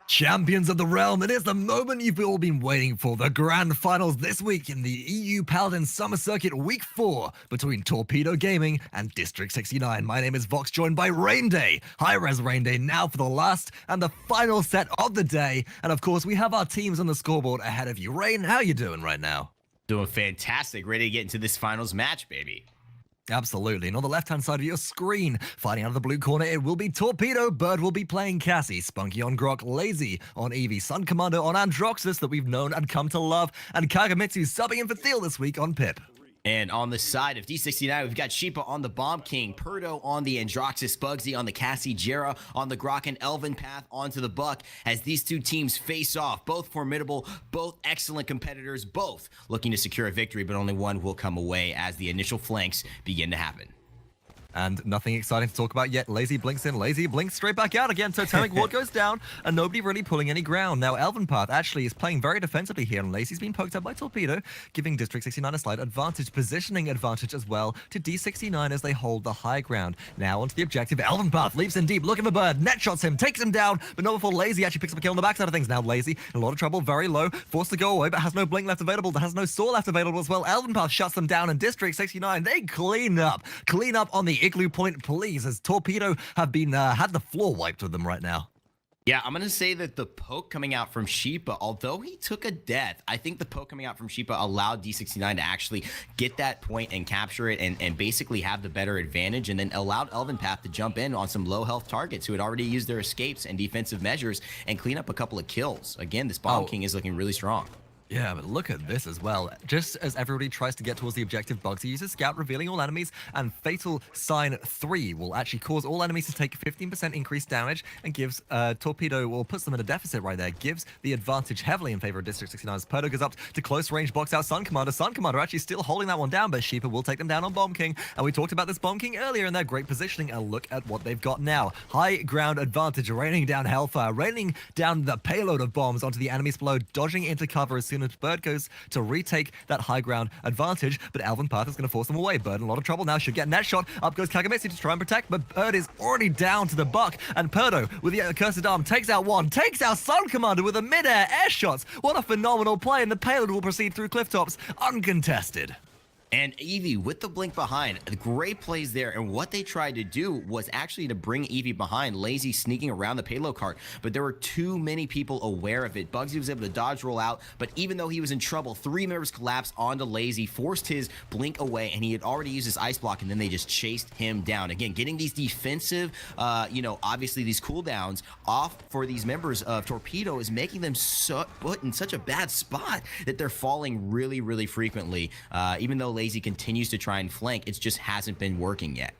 Champions of the Realm, it is the moment you've all been waiting for, the grand finals this week in the EU Paladins Summer Circuit Week 4 between Torpedo Gaming and District 69. My name is Vox, joined by Rain Day. Hi-Rez Rain Day now for the last and the final set of the day. And of course, we have our teams on the scoreboard ahead of you. Rain, how you doing right now? Doing fantastic. Ready to get into this finals match, baby. Absolutely. And on the left-hand side of your screen, fighting out of the blue corner, it will be Torpedo. Bird will be playing Cassie. Spunkki on Grok. Laizy on Eevee. SunCommander on Androxus that we've known and come to love. And Kagemitsu subbing in for Theo this week on Pip. And on the side of D69, we've got Shipa on the Bomb King, PERDO on the Androxus, bugzy on the Cassie, gerrah on the Grok, and eLvenpath onto the Buck as these two teams face off. Both formidable, both excellent competitors, both looking to secure a victory, but only one will come away as the initial flanks begin to happen. And nothing exciting to talk about yet. Laizy blinks in, Laizy blinks straight back out again. Totemic Ward goes down, and nobody really pulling any ground. Now, eLvenpath actually is playing very defensively here, and Laizy's been poked up by Torpedo, giving District 69 a slight advantage, positioning advantage as well to D69 as they hold the high ground. Now onto the objective. eLvenpath leaps in deep, looking for Bird, net shots him, takes him down, but not before Laizy actually picks up a kill on the backside of things. Now Laizy in a lot of trouble, very low, forced to go away, but has no blink left available, has no saw left available as well. eLvenpath shuts them down, and District 69, they clean up on the Igloo Point, please, as Torpedo have been had the floor wiped with them right now. Yeah, I'm going to say that the poke coming out from Shipa, although he took a death, I think the poke coming out from Shipa allowed D69 to actually get that point and capture it and basically have the better advantage, and then allowed eLvenpath to jump in on some low health targets who had already used their escapes and defensive measures and clean up a couple of kills. Again, this Bomb King is looking really strong. Yeah, but look at this as well. Just as everybody tries to get towards the objective, bugzy uses Scout, revealing all enemies, and Fatal Sign 3 will actually cause all enemies to take 15% increased damage and gives Torpedo, or puts them in a deficit right there, gives the advantage heavily in favor of District 69 as PERDO goes up to close range, box out SunCommander. SunCommander actually still holding that one down, but Shipa will take them down on Bomb King. And we talked about this Bomb King earlier and their great positioning, and look at what they've got now. High ground advantage, raining down hellfire, raining down the payload of bombs onto the enemies below, dodging into cover as soon as Bird goes to retake that high ground advantage, but eLvenpath is going to force them away. Bird in a lot of trouble now, should get net shot. Up goes Kagemitsu to try and protect, but Bird is already down to the Buck, and PERDO with the accursed arm takes out one, takes out SunCommander with a mid-air air shots. What a phenomenal play, and the payload will proceed through cliff tops uncontested. And Eevee with the blink behind, great plays there. And what they tried to do was actually to bring Eevee behind, Laizy sneaking around the payload cart, but there were too many people aware of it. Bugzy was able to dodge roll out, but even though he was in trouble, 3 members collapsed onto Laizy, forced his blink away, and he had already used his ice block, and then they just chased him down. Again, getting these defensive, obviously these cooldowns off for these members of Torpedo is making them put in such a bad spot that they're falling really, really frequently. Even though Laizy continues to try and flank, it just hasn't been working yet.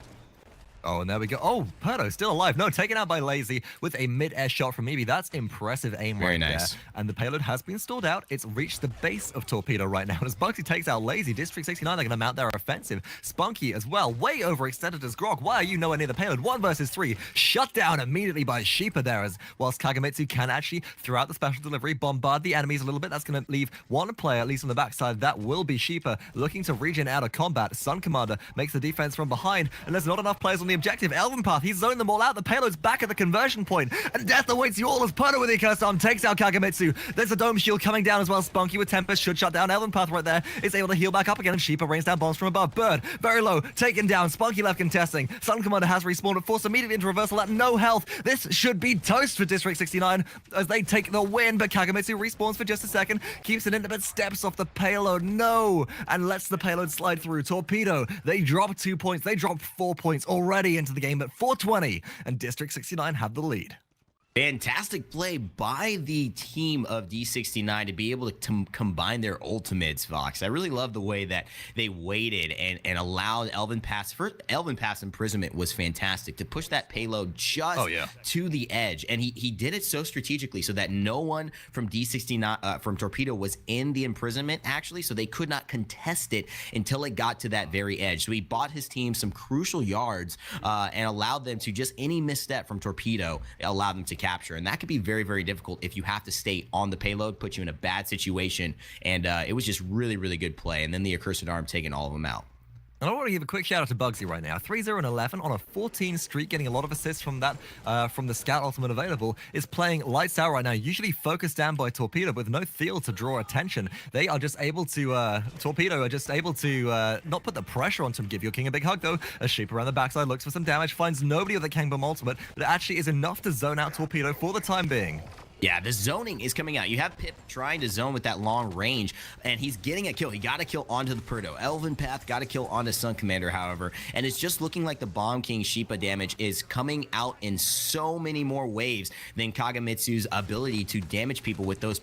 Oh, and there we go. Oh, PERDO still alive. No, taken out by Laizy with a mid-air shot from Eevee. That's impressive aim right there. And the payload has been stalled out. It's reached the base of Torpedo right now. And as Bugzy takes out Laizy, District 69, they're going to mount their offensive. Spunkki as well, way overextended as Grok. Why are you nowhere near the payload? 1 versus 3. Shut down immediately by Shipa there, as whilst Kagemitsu can actually, throughout the special delivery, bombard the enemies a little bit. That's going to leave one player, at least on the backside. That will be Shipa, looking to regen out of combat. SunCommander makes the defense from behind, and there's not enough players on the objective. eLvenpath, he's zoned them all out. The payload's back at the conversion point, and death awaits you all as PERDO with the accursed arm takes out Kagemitsu. There's a dome shield coming down as well. Spunkki with Tempest should shut down eLvenpath right there. Is able to heal back up again, and Shipa rains down bombs from above. Bird, very low, taken down. Spunkki left contesting. SunCommander has respawned, but forced immediately into reversal at no health. This should be toast for District 69 as they take the win, but Kagemitsu respawns for just a second, keeps it in, but steps off the payload. No, and lets the payload slide through. Torpedo, they drop 2 points. They dropped 4 points already into the game at 420, and District 69 have the lead. Fantastic play by the team of D69 to be able to combine their ultimates, Vox. I really love the way that they waited and allowed eLvenpath's imprisonment was fantastic to push that payload just to the edge. And he did it so strategically so that no one from D69, from Torpedo was in the imprisonment actually, so they could not contest it until it got to that very edge. So he bought his team some crucial yards and allowed them to just any misstep from Torpedo, allowed them to capture, and that could be very, very difficult if you have to stay on the payload, put you in a bad situation, and it was just really, really good play, and then the accursed arm taking all of them out. And I want to give a quick shout out to bugzy right now. 3-0 and 11 on a 14 streak, getting a lot of assists from that, from the Scout ultimate available, is playing lights out right now. Usually focused down by Torpedo with no Theo to draw attention. They are just able to, Torpedo are just able to not put the pressure onto him. Give your king a big hug though. A Shipa around the backside looks for some damage, finds nobody with the Kang Bomb ultimate, but it actually is enough to zone out Torpedo for the time being. Yeah, the zoning is coming out. You have Pip trying to zone with that long range, and he's getting a kill. He got a kill onto the PERDO. ELvenpath got a kill onto SunCommander, however, and it's just looking like the Bomb King Shipa damage is coming out in so many more waves than Kagemitsu's ability to damage people with those.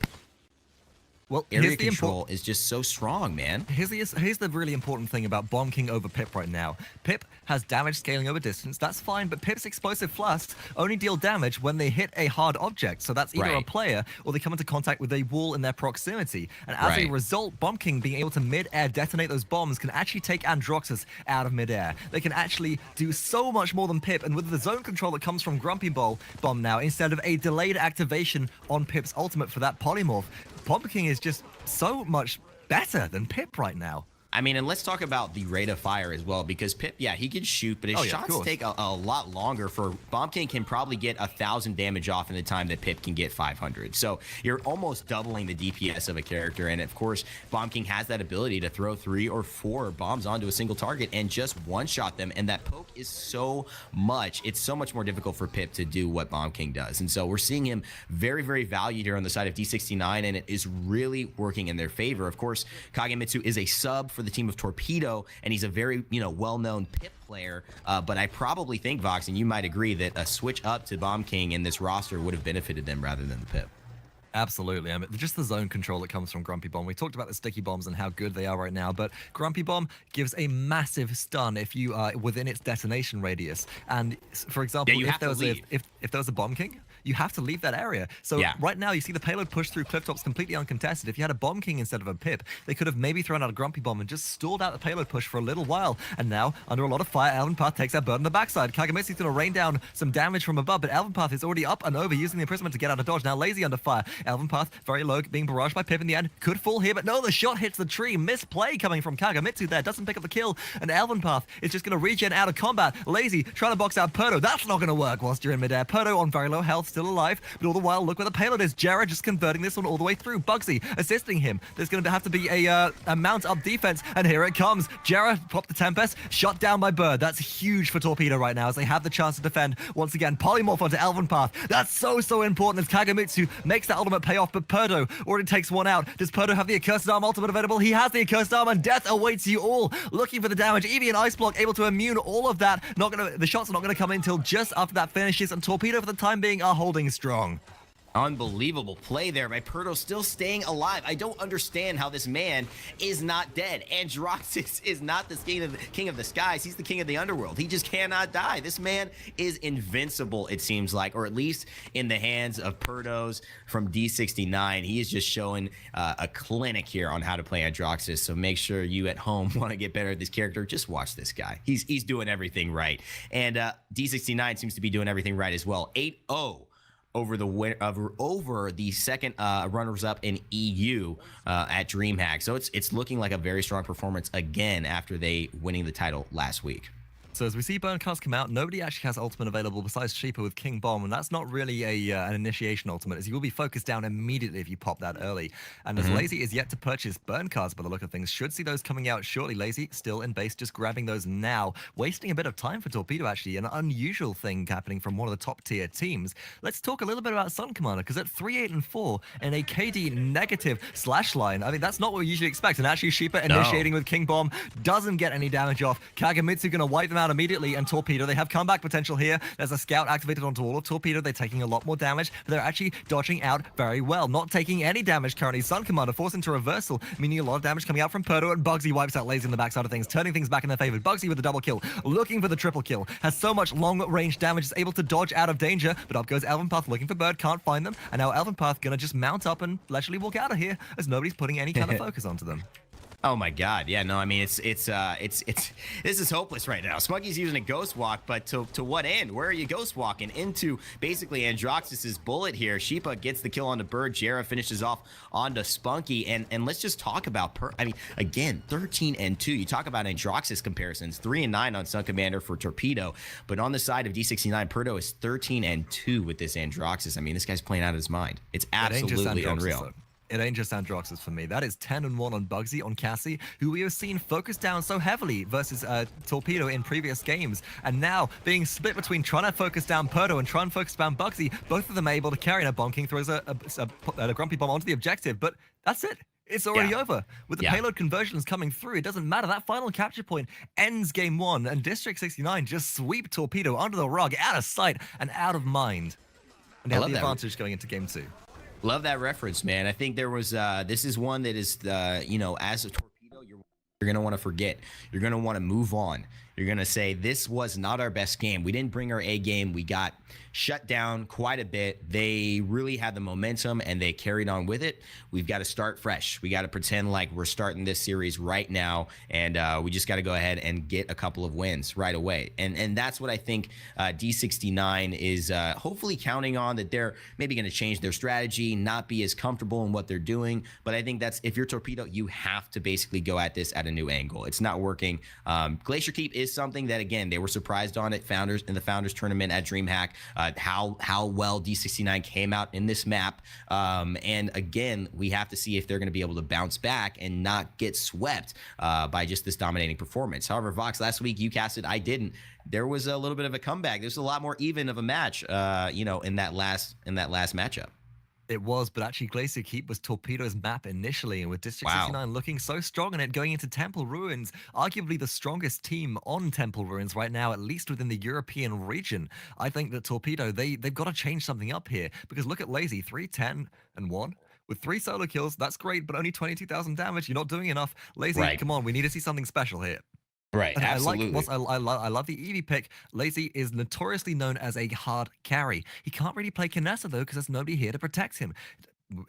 Well, area control is just so strong, man. Here's the really important thing about Bomb King over Pip right now. Pip has damage scaling over distance, that's fine, but Pip's explosive flasks only deal damage when they hit a hard object, so that's either a player or they come into contact with a wall in their proximity. And as a result, Bomb King being able to mid-air detonate those bombs can actually take Androxus out of mid-air. They can actually do so much more than Pip, and with the zone control that comes from Grumpy Bomb now, instead of a delayed activation on Pip's ultimate for that polymorph, Bomb King is just so much better than Pip right now. I mean, and let's talk about the rate of fire as well, because Pip, yeah, he can shoot, but his shots take a lot longer. For Bomb King can probably get 1,000 damage off in the time that Pip can get 500. So you're almost doubling the DPS of a character, and of course, Bomb King has that ability to throw 3 or 4 bombs onto a single target and just one-shot them, and that poke is so much. It's so much more difficult for Pip to do what Bomb King does, and so we're seeing him very, very valued here on the side of D69, and it is really working in their favor. Of course, Kagemitsu is a sub for the team of Torpedo, and he's a very, well-known Pip player, but I probably think, Vox, and you might agree, that a switch up to Bomb King in this roster would have benefited them rather than the Pip. Absolutely. I mean, just the zone control that comes from Grumpy Bomb. We talked about the sticky bombs and how good they are right now, but Grumpy Bomb gives a massive stun if you are within its detonation radius. And for example, if there was a Bomb King, you have to leave that area. So right now, you see the payload push through cliff tops completely uncontested. If you had a Bomb King instead of a Pip, they could have maybe thrown out a Grumpy Bomb and just stalled out the payload push for a little while. And now, under a lot of fire, eLvenpath takes that bird on the backside. Kagemitsu's going to rain down some damage from above, but eLvenpath is already up and over, using the imprisonment to get out of dodge. Now Laizy under fire. eLvenpath, very low, being barraged by Pip in the end. Could fall here, but no, the shot hits the tree. Misplay coming from Kagemitsu there. Doesn't pick up the kill, and eLvenpath is just going to regen out of combat. Laizy trying to box out PERDO. That's not going to work whilst you're in midair. PERDO on very low health, still alive, but all the while, look where the payload is. Gerrah just converting this one all the way through. bugzy assisting him. There's going to have to be a mount up defense, and here it comes. Gerrah popped the Tempest, shot down by Bird. That's huge for Torpedo right now as they have the chance to defend. Once again, polymorph onto eLvenpath. That's so important as Kagemitsu makes that ultimate pay off, but PERDO already takes one out. Does PERDO have the Accursed Arm ultimate available? He has the Accursed Arm, and death awaits you all. Looking for the damage. Eevee and Ice Block able to immune all of that. The shots are not going to come in until just after that finishes, and Torpedo for the time being are holding strong. Unbelievable play there by PERDO, still staying alive. I don't understand how this man is not dead. Androxus is not the king of the skies. He's the king of the underworld. He just cannot die. This man is invincible, it seems like, or at least in the hands of PERDOs from D69. He is just showing a clinic here on how to play Androxus. So make sure you at home want to get better at this character. Just watch this guy. He's doing everything right. And D69 seems to be doing everything right as well. 8-0. Over the second runners-up in EU at DreamHack. So it's looking like a very strong performance again after they winning the title last week. So as we see burn cards come out, nobody actually has ultimate available besides Shipa with King Bomb, and that's not really an initiation ultimate, as you will be focused down immediately if you pop that early. And as Laizy is yet to purchase burn cards by the look of things, should see those coming out shortly. Laizy still in base, just grabbing those now, wasting a bit of time for Torpedo, actually, an unusual thing happening from one of the top tier teams. Let's talk a little bit about SunCommander, because at 3-8-4 and a KD negative slash line, I mean, that's not what we usually expect. And actually, Shipa initiating with King Bomb doesn't get any damage off. Kagemitsu going to wipe them out immediately, and Torpedo, they have comeback potential here. There's a scout activated onto all of Torpedo. They're taking a lot more damage, but they're actually dodging out very well, not taking any damage currently. SunCommander forced into reversal, meaning a lot of damage coming out from PERDO, and bugzy wipes out Laizy in the backside of things, turning things back in their favor. bugzy with the double kill, looking for the triple kill, has so much long-range damage, is able to dodge out of danger, but up goes eLvenpath looking for Bird, can't find them, and now eLvenpath gonna just mount up and leisurely walk out of here as nobody's putting any kind of focus onto them. Oh my God! Yeah, no, I mean it's this is hopeless right now. Spunkki's using a ghost walk, but to what end? Where are you ghost walking? Into basically Androxus's bullet here. Shipa gets the kill on the bird. Gerrah finishes off onto Spunkki, and let's just talk about I mean, again, 13-2. You talk about Androxus comparisons, 3-9 on SunCommander for Torpedo, but on the side of D69, PERDO is 13-2 with this Androxus. I mean, this guy's playing out of his mind. It's absolutely unreal. It ain't just Androxus for me. That is 10-1 on bugzy, on Cassie, who we have seen focus down so heavily versus Torpedo in previous games. And now being split between trying to focus down PERDO and trying to focus down bugzy, both of them are able to carry, and a bonking throws a grumpy bomb onto the objective. But that's it. It's already over. With the payload conversions coming through, it doesn't matter. That final capture point ends game 1, and District 69 just sweep Torpedo under the rug, out of sight and out of mind. And they have the advantage going into game 2. Love that reference, man. I think there was, this is one that is, you know, as a Torpedo, you're going to want to forget. You're going to want to move on. You're going to say, this was not our best game. We didn't bring our A game. We got shut down quite a bit. They really had the momentum and they carried on with it. We've got to start fresh. We got to pretend like we're starting this series right now, and we just got to go ahead and get a couple of wins right away. And that's what I think D69 is hopefully counting on, that they're maybe going to change their strategy, not be as comfortable in what they're doing. But I think that's, if you're Torpedo, you have to basically go at this at a new angle. It's not working. Glacier Keep is something that, again, they were surprised on it, Founders in the Founders tournament at DreamHack, how well D69 came out in this map. And again, we have to see if they're going to be able to bounce back and not get swept by just this dominating performance. However, Vox, last week you casted, I didn't. There was a little bit of a comeback. There's a lot more even of a match, you know, in that last matchup. It was, but actually Glacier Keep was Torpedo's map initially, and with District 69 looking so strong in it, going into Temple Ruins, arguably the strongest team on Temple Ruins right now, at least within the European region. I think that Torpedo, they've got to change something up here, because look at Laizy, 3-10-1. With 3 solo kills, that's great, but only 22,000 damage. You're not doing enough. Laizy, come on, we need to see something special here. Right, absolutely. I love the Eevee pick. Laizy is notoriously known as a hard carry. He can't really play Kinessa, though, because there's nobody here to protect him.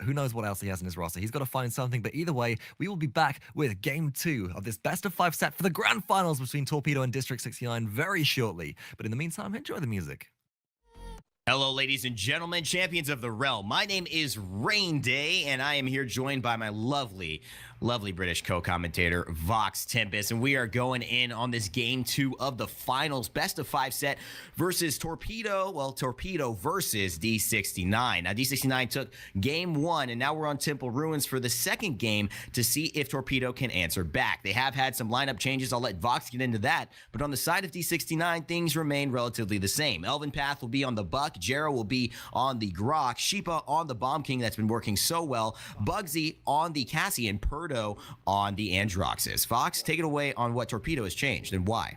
Who knows what else he has in his roster. He's got to find something, but either way, we will be back with Game 2 of this best-of-5 set for the Grand Finals between Torpedo and District 69 very shortly. But in the meantime, enjoy the music. Hello, ladies and gentlemen, champions of the realm. My name is Rain Day, and I am here joined by my lovely British co-commentator, Vox Tempest, and we are going in on this Game 2 of the finals, best-of-5 set versus Torpedo. Well, Torpedo versus D69. Now, D69 took Game 1, and now we're on Temple Ruins for the second game to see if Torpedo can answer back. They have had some lineup changes. I'll let Vox get into that, but on the side of D69, things remain relatively the same. eLvenpath will be on the Buck. Gerrah will be on the Grok. Shipa on the Bomb King, that's been working so well. Bugzy on the Cassie, and PERDO on the Androxus. Vox, take it away on what Torpedo has changed and why.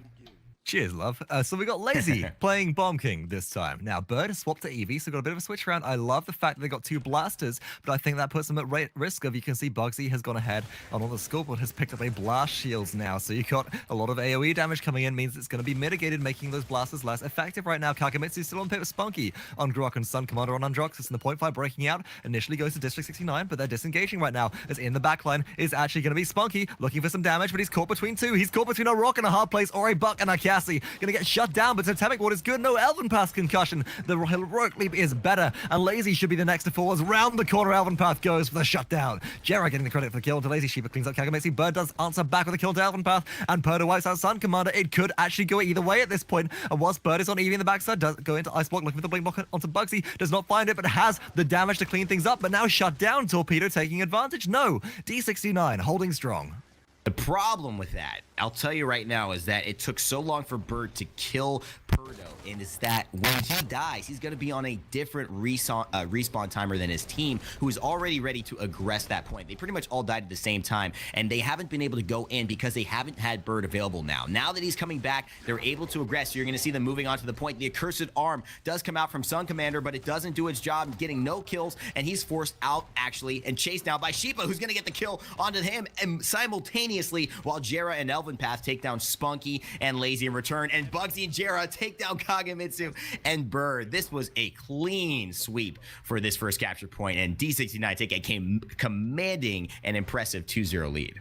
Cheers, love. So we got Laizy playing Bomb King this time. Now, Bird has swapped to Eevee, so got a bit of a switch around. I love the fact that they got 2 blasters, but I think that puts them at risk of, you can see Bugzy has gone ahead on all the scoreboard, has picked up a blast shields now. So you got a lot of AoE damage coming in, means it's going to be mitigated, making those blasters less effective right now. Kagemitsu still on pit with spunkki on Grok, and SunCommander on Androxus, and the 0.5 breaking out initially goes to District 69, but they're disengaging right now, as in the backline is actually going to be spunkki looking for some damage, but he's caught between 2. He's caught between a rock and a hard place, or a buck and a Cassie. Gonna get shut down, but Totemic Ward is good. No eLvenpath concussion. The heroic leap is better, and Laizy should be the next to fall as round the corner eLvenpath goes for the shutdown. Gerrah getting the credit for the kill to Laizy. Shipa cleans up Kagemitsu. Bird does answer back with a kill to eLvenpath, and PERDO wipes out SunCommander. It could actually go either way at this point, and whilst Bird is on Eevee in the backside, does go into Ice Block looking for the blink block onto Bugzy, does not find it, but has the damage to clean things up, but now shut down. Torpedo taking advantage. No, D69 holding strong. The problem with that, I'll tell you right now, is that it took so long for Bird to kill PERDO, and is that when he dies, he's going to be on a different respawn timer than his team, who is already ready to aggress that point. They pretty much all died at the same time, and they haven't been able to go in because they haven't had Bird available now. Now that he's coming back, they're able to aggress. You're going to see them moving on to the point. The accursed arm does come out from SunCommander, but it doesn't do its job, getting no kills, and he's forced out, actually, and chased down by Shipa, who's going to get the kill onto him, and simultaneously, while Gerrah and eLvenpath take down Spunkki and Laizy in return, and Bugzy and Gerrah take down Kagemitsu and Bird. This was a clean sweep for this first capture point, and D69 take a commanding and impressive 2-0 lead.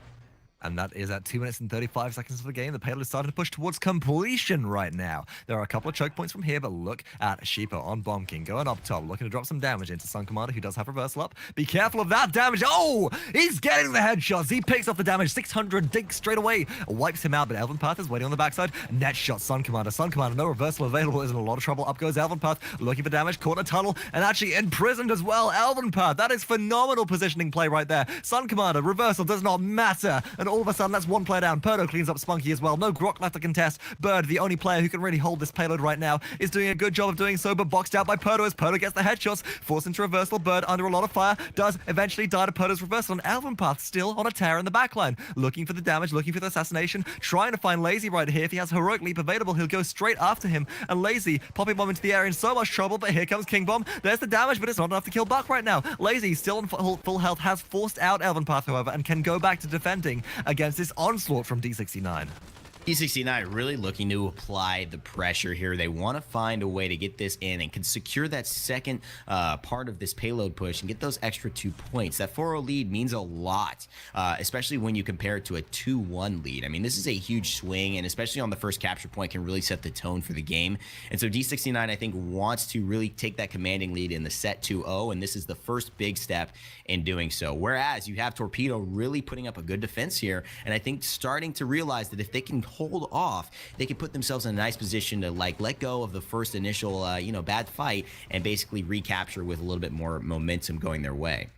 And that is at 2 minutes and 35 seconds of the game. The Payload is starting to push towards completion right now. There are a couple of choke points from here, but look at Shipa on Bomb King going up top, looking to drop some damage into SunCommander, who does have reversal up. Be careful of that damage. Oh, he's getting the headshots. He picks off the damage. 600 dig straight away. Wipes him out, but eLvenpath is waiting on the backside. Net shot SunCommander. SunCommander, no reversal available, is in a lot of trouble. Up goes eLvenpath, looking for damage, caught a tunnel, and actually imprisoned as well. eLvenpath, that is phenomenal positioning play right there. SunCommander, reversal does not matter. And all of a sudden, that's one player down. PERDO cleans up spunkki as well. No Grok left to contest. Bird, the only player who can really hold this payload right now, is doing a good job of doing so, but boxed out by PERDO as PERDO gets the headshots, forced into reversal. Bird under a lot of fire, does eventually die to PERDO's reversal, and eLvenpath still on a tear in the backline, looking for the damage, looking for the assassination, trying to find Laizy right here. If he has Heroic Leap available, he'll go straight after him, and Laizy popping bomb into the air in so much trouble, but here comes King Bomb. There's the damage, but it's not enough to kill Buck right now. Laizy, still on full health, has forced out eLvenpath, however, and can go back to defending against this onslaught from D69. D69 really looking to apply the pressure here. They want to find a way to get this in and can secure that second part of this payload push and get those extra 2 points. That 4-0 lead means a lot, especially when you compare it to a 2-1 lead. I mean, this is a huge swing, and especially on the first capture point can really set the tone for the game. And so D69, I think, wants to really take that commanding lead in the set 2-0, and this is the first big step in doing so. Whereas you have Torpedo really putting up a good defense here, and I think starting to realize that if they can hold off, they can put themselves in a nice position to like let go of the first initial bad fight and basically recapture with a little bit more momentum going their way.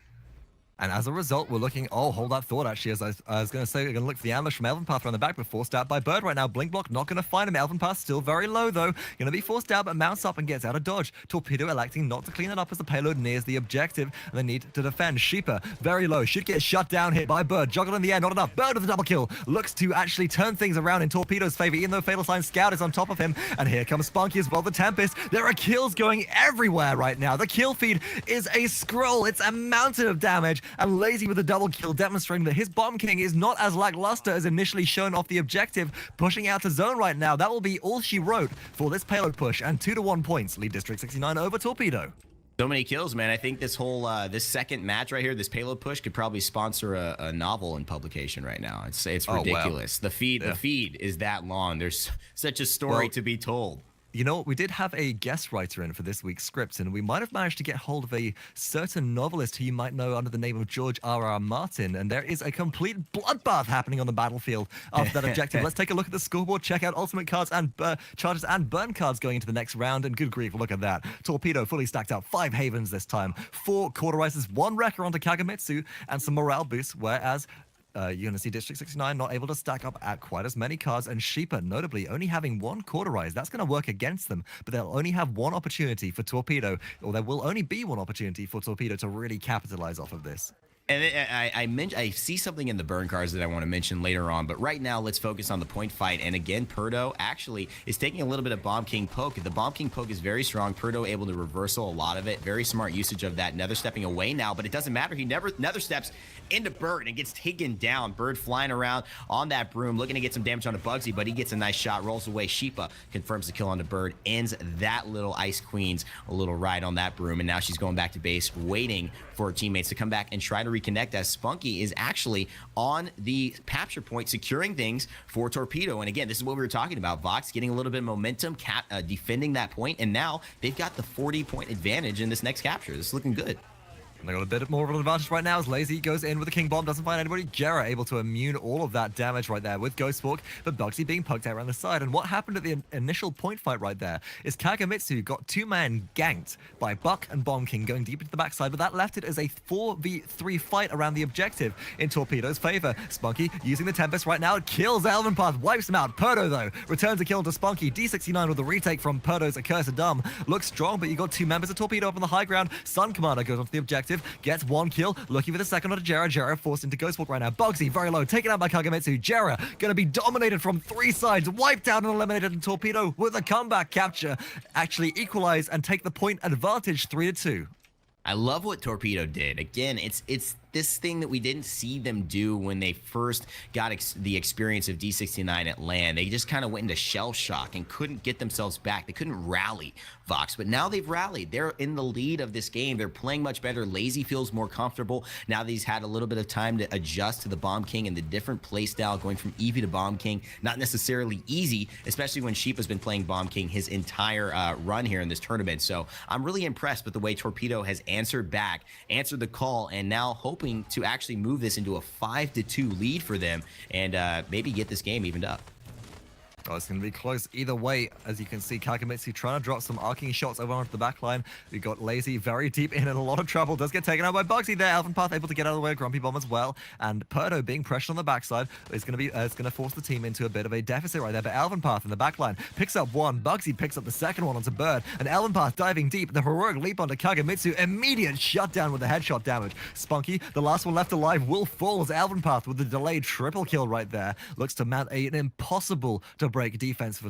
And as a result, we're looking... Oh, hold that thought, actually. As I was going to say, we're going to look for the ambush from eLvenpath around the back, but forced out by Bird right now. Blink block, not going to find him. eLvenpath still very low, though. Going to be forced out, but mounts up and gets out of dodge. Torpedo electing not to clean it up as the payload nears the objective, and they need to defend. Shipa, very low. Should get shut down here by Bird. Juggled in the air, not enough. Bird with a double kill. Looks to actually turn things around in Torpedo's favor, even though Fatal Sign Scout is on top of him. And here comes spunkki as well, the Tempest. There are kills going everywhere right now. The kill feed is a scroll. It's a mountain of damage, and Laizy with a double kill, demonstrating that his Bomb King is not as lackluster as initially shown off the objective, pushing out to zone right now. That will be all she wrote for this payload push, and 2-1 points lead District 69 over Torpedo. So many kills, man. I think this whole this second match right here, this payload push, could probably sponsor a novel in publication right now. It's ridiculous. Wow. The feed is that long. There's such a story to be told. You know, we did have a guest writer in for this week's script, and we might have managed to get hold of a certain novelist who you might know under the name of George R.R. Martin, and there is a complete bloodbath happening on the battlefield after that objective. Let's take a look at the scoreboard, check out ultimate cards and charges and burn cards going into the next round, and good grief, look at that. Torpedo fully stacked out, 5 Havens this time, 4 Cauterizers, 1 Wrecker onto Kagemitsu, and some morale boosts, whereas you're going to see District 69 not able to stack up at quite as many cards, and Shipa notably only having 1 Cauterize. That's going to work against them, but they'll only have 1 opportunity for Torpedo, or there will only be 1 opportunity for Torpedo to really capitalize off of this. And I see something in the burn cards that I want to mention later on, but right now let's focus on the point fight. And again, PERDO actually is taking a little bit of Bomb King poke. The Bomb King poke is very strong. PERDO able to reversal a lot of it. Very smart usage of that. Nether stepping away now, but it doesn't matter. He never Nether steps into Bird and gets taken down. Bird flying around on that broom, looking to get some damage onto Bugzy, but he gets a nice shot, rolls away. Shipa confirms the kill onto Bird, ends that little Ice Queen's a little ride on that broom, and now she's going back to base, waiting for her teammates to come back and try to reconnect, as spunkki is actually on the capture point, securing things for Torpedo. And again, this is what we were talking about. Vox getting a little bit of momentum, defending that point, and now they've got the 40-point advantage in this next capture. This is looking good. They got a bit more of an advantage right now as Laizy goes in with the King Bomb, doesn't find anybody. Gerrah able to immune all of that damage right there with Ghost Walk, but Bugzy being poked out around the side. And what happened at the initial point fight right there is Kagemitsu got 2-man ganked by Buck and Bomb King going deep into the backside, but that left it as a 4v3 fight around the objective in Torpedo's favor. spunkki using the Tempest right now, kills eLvenpath, wipes him out. PERDO though returns a kill to spunkki. D69 with the retake from PERDO's Accursed Dumb. Looks strong, but you got 2 members of Torpedo up on the high ground. SunCommander goes onto the objective, gets 1 kill, looking for the second onto Gerrah. Gerrah forced into Ghostwalk right now. Bugzy very low, taken out by Kagemitsu. Gerrah going to be dominated from 3 sides, wiped out and eliminated, and Torpedo with a comeback capture actually equalize and take the point advantage 3-2. I love what Torpedo did. Again, this thing that we didn't see them do when they first got the experience of D69 at LAN. They just kind of went into shell shock and couldn't get themselves back. They couldn't rally, Vox, but now they've rallied. They're in the lead of this game. They're playing much better. Laizy feels more comfortable now that he's had a little bit of time to adjust to the Bomb King and the different play style going from Eevee to Bomb King. Not necessarily easy, especially when Shipa's been playing Bomb King his entire run here in this tournament. So I'm really impressed with the way Torpedo has answered back, answered the call, and now hoping to actually move this into a 5-2 lead for them and maybe get this game evened up. Oh, it's going to be close either way. As you can see, Kagemitsu trying to drop some arcing shots over onto the back line. We got Laizy very deep in and a lot of trouble. Does get taken out by bugzy there. eLvenpath able to get out of the way of Grumpy Bomb as well. And PERDO being pressured on the backside is going to be it's going to force the team into a bit of a deficit right there. But eLvenpath in the back line picks up one. Bugzy picks up the second one onto Bird. And eLvenpath diving deep. The heroic leap onto Kagemitsu. Immediate shutdown with the headshot damage. Spunkki, the last one left alive, will fall as eLvenpath with the delayed triple kill right there. Looks to mount an impossible to break defense for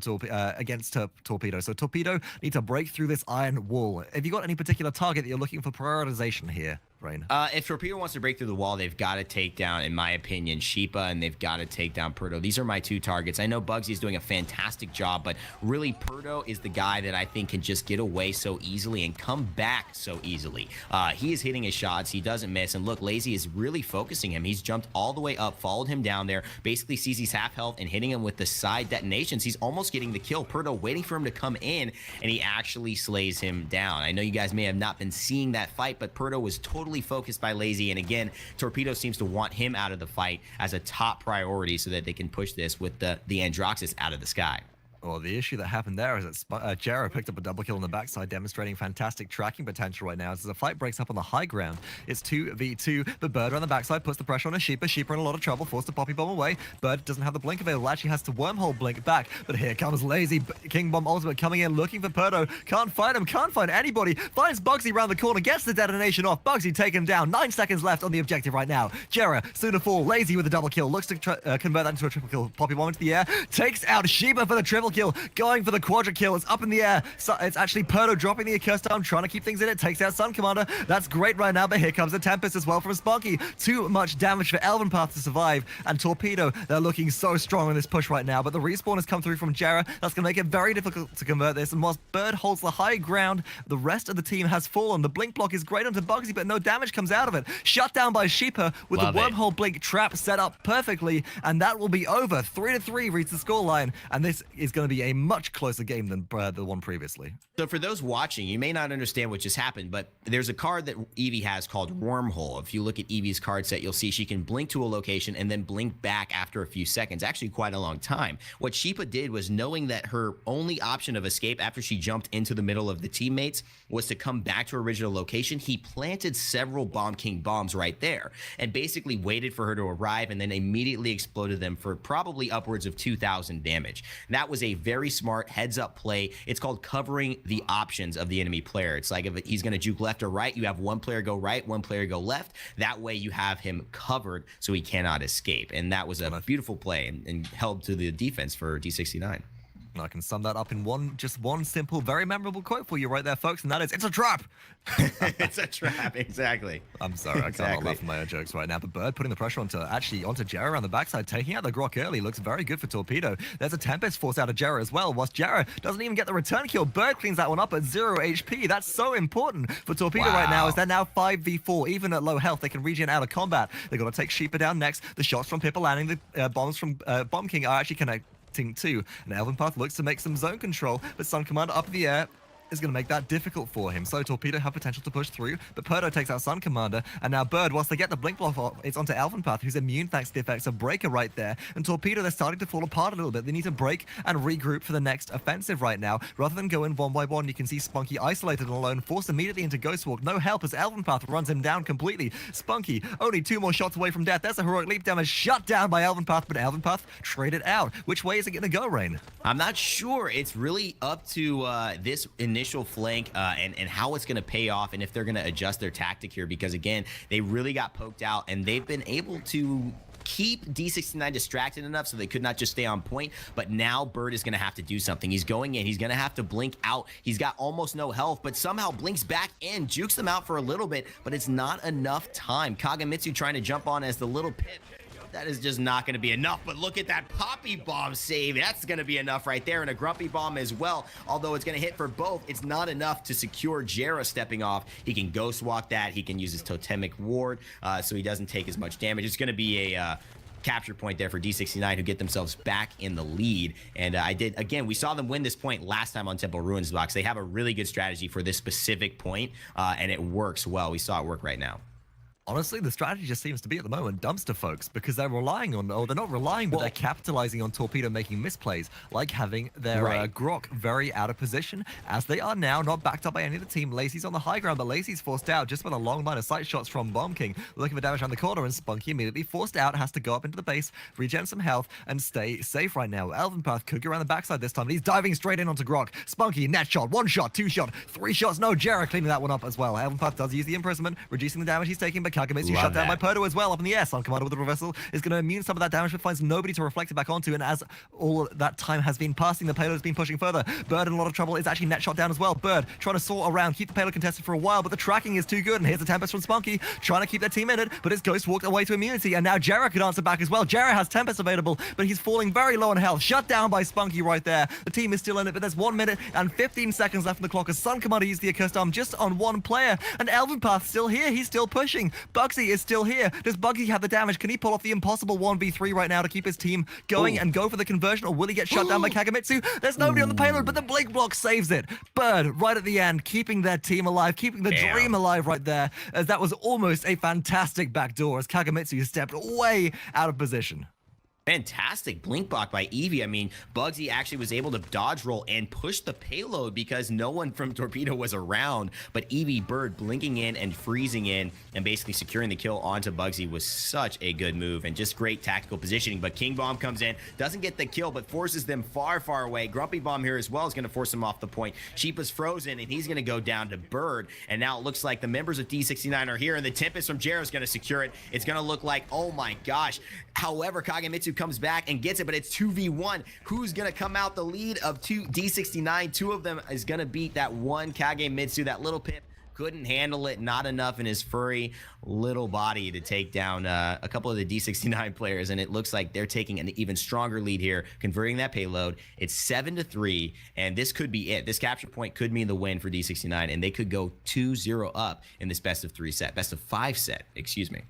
against Torpedo. So Torpedo need to break through this iron wall. Have you got any particular target that you're looking for prioritization here, Rain? If Torpedo wants to break through the wall, they've got to take down, in my opinion, Shipa, and they've got to take down PERDO. These are my two targets. I know Bugzy is doing a fantastic job, but really PERDO is the guy that I think can just get away so easily and come back so easily. He is hitting his shots. He doesn't miss. And look, Laizy is really focusing him. He's jumped all the way up, followed him down there, basically sees he's half health and hitting him with the side detonations. He's almost getting the kill. PERDO waiting for him to come in, and he actually slays him down. I know you guys may have not been seeing that fight, but PERDO was totally focused by Laizy, and again, Torpedo seems to want him out of the fight as a top priority so that they can push this with the Androxus out of the sky. Well, the issue that happened there is that gerrah picked up a double kill on the backside, demonstrating fantastic tracking potential right now. As the fight breaks up on the high ground, it's 2v2, but Bird on the backside puts the pressure on a Shipa. Shipa in a lot of trouble, forced to poppy bomb away. Bird doesn't have the blink available, actually has to wormhole blink back, but here comes Laizy. King Bomb ultimate coming in, looking for PERDO. Can't find him, can't find anybody. Finds Bugzy around the corner, gets the detonation off. Bugzy taken down, 9 seconds left on the objective right now. Gerrah, soon to fall. Laizy with a double kill, looks to convert that into a triple kill. Poppy bomb into the air, takes out Shipa for the triple kill. Going for the quadra kill. It's up in the air. So it's actually PERDO dropping the accursed down, trying to keep things in it. Takes out SunCommander. That's great right now, but here comes a Tempest as well from spunkki. Too much damage for eLvenpath to survive. And Torpedo, they're looking so strong in this push right now, but the respawn has come through from gerrah. That's going to make it very difficult to convert this. And whilst Bird holds the high ground, the rest of the team has fallen. The blink block is great onto Bugzy, but no damage comes out of it. Shut down by Shipa with the wormhole blink trap set up perfectly, and that will be over. 3-3 reads the scoreline, and this is going to be a much closer game than the one previously. So for those watching, you may not understand what just happened, but there's a card that Eevee has called Wormhole. If you look at Eevee's card set, you'll see she can blink to a location and then blink back after a few seconds, actually quite a long time. What Shipa did was, knowing that her only option of escape after she jumped into the middle of the teammates was to come back to her original location, he planted several Bomb King bombs right there and basically waited for her to arrive and then immediately exploded them for probably upwards of 2,000 damage. That was a very smart heads-up play. It's called covering the options of the enemy player. It's like if he's going to juke left or right, you have one player go right, one player go left. That way you have him covered so he cannot escape. And that was a beautiful play and held to the defense for D69. I can sum that up in just one simple, very memorable quote for you right there, folks, and that is, it's a trap! It's a trap, exactly. I'm sorry, I can't laugh at my own jokes right now, but Bird putting the pressure onto gerrah on the backside, taking out the Grok early, looks very good for Torpedo. There's a Tempest force out of gerrah as well, whilst gerrah doesn't even get the return kill. Bird cleans that one up at 0 HP. That's so important for Torpedo right now, as they're now 5v4. Even at low health, they can regen out of combat. They've got to take Shipa down next. The shots from Pippa landing, the bombs from Bomb King are actually connected too. And eLvenpath looks to make some zone control, but SunCommander up in the air is going to make that difficult for him. So Torpedo have potential to push through, but PERDO takes out SunCommander, and now Bird, whilst they get the blink block off, it's onto eLvenpath, who's immune thanks to the effects of Breaker right there, and Torpedo, they're starting to fall apart a little bit. They need to break and regroup for the next offensive right now. Rather than go in one by one, you can see spunkki isolated and alone, forced immediately into Ghost Walk. No help as eLvenpath runs him down completely. spunkki, only 2 more shots away from death. There's a heroic leap damage shut down by eLvenpath, but eLvenpath traded out. Which way is it going to go, Rain? I'm not sure. It's really up to this initial flank and how it's going to pay off, and if they're going to adjust their tactic here, because again, they really got poked out and they've been able to keep D69 distracted enough so they could not just stay on point. But now Bird is going to have to do something. He's going in. He's going to have to blink out. He's got almost no health, but somehow blinks back in, jukes them out for a little bit, but it's not enough time. Kagemitsu trying to jump on as the little pit. That is just not going to be enough, but look at that Poppy Bomb save. That's going to be enough right there, and a Grumpy Bomb as well. Although it's going to hit for both, it's not enough to secure Gerrah stepping off. He can Ghost Walk that. He can use his Totemic Ward, so he doesn't take as much damage. It's going to be a capture point there for D69, who get themselves back in the lead. And again, we saw them win this point last time on Temple Ruins box. They have a really good strategy for this specific point, and it works well. We saw it work right now. Honestly, the strategy just seems to be at the moment dumpster folks, because they're relying on, or they're not relying, but they're capitalizing on Torpedo making misplays, like having their Grok very out of position, as they are now, not backed up by any of the team. Laizy's on the high ground, but Laizy's forced out just with a long line of sight shots from Bomb King, looking for damage around the corner, and spunkki immediately forced out, has to go up into the base, regen some health, and stay safe right now. eLvenpath could go around the backside this time, but he's diving straight in onto Grok. spunkki, net shot, 1 shot, 2 shot, 3 shots, no, gerrah cleaning that one up as well. eLvenpath does use the imprisonment, reducing the damage he's taking, but Kagemitsu shut down by PERDO as well up in the air. SunCommander with the reversal is going to immune some of that damage, but finds nobody to reflect it back onto, and as all that time has been passing, the payload has been pushing further. Bird in a lot of trouble, is actually net shot down as well. Bird trying to soar around, keep the payload contested for a while, but the tracking is too good, and here's the Tempest from spunkki, trying to keep their team in it, but his Ghost walked away to immunity, and now gerrah could answer back as well. Gerrah has Tempest available, but he's falling very low on health, shut down by spunkki right there. The team is still in it, but there's 1 minute and 15 seconds left on the clock as SunCommander used the accursed arm just on 1 player, and eLvenpath still here, he's still pushing. bugzy is still here. Does bugzy have the damage? Can he pull off the impossible 1v3 right now to keep his team going and go for the conversion, or will he get shut down by Kagemitsu? There's nobody on the payload, but the blink block saves it. Bird right at the end, keeping their team alive, keeping the dream alive right there, as that was almost a fantastic backdoor as Kagemitsu stepped way out of position. Fantastic blink block by Eevee. I mean, bugzy actually was able to dodge roll and push the payload because no one from Torpedo was around, but Eevee Bird blinking in and freezing in and basically securing the kill onto bugzy was such a good move and just great tactical positioning. But King Bomb comes in, doesn't get the kill, but forces them far, far away. Grumpy Bomb here as well is going to force him off the point. Shipa's frozen, and he's going to go down to Bird, and now it looks like the members of D69 are here, and the Tempest from gerrah is going to secure it. It's going to look like, oh my gosh. However, Kagemitsu comes back and gets it, but it's 2v1. Who's going to come out the lead of D69? 2 of them is going to beat that one Kagemitsu. That little pip couldn't handle it, not enough in his furry little body to take down a couple of the D69 players, and it looks like they're taking an even stronger lead here, converting that payload. It's 7-3, and this could be it. This capture point could mean the win for D69, and they could go 2-0 up in this best of 5 set, excuse me.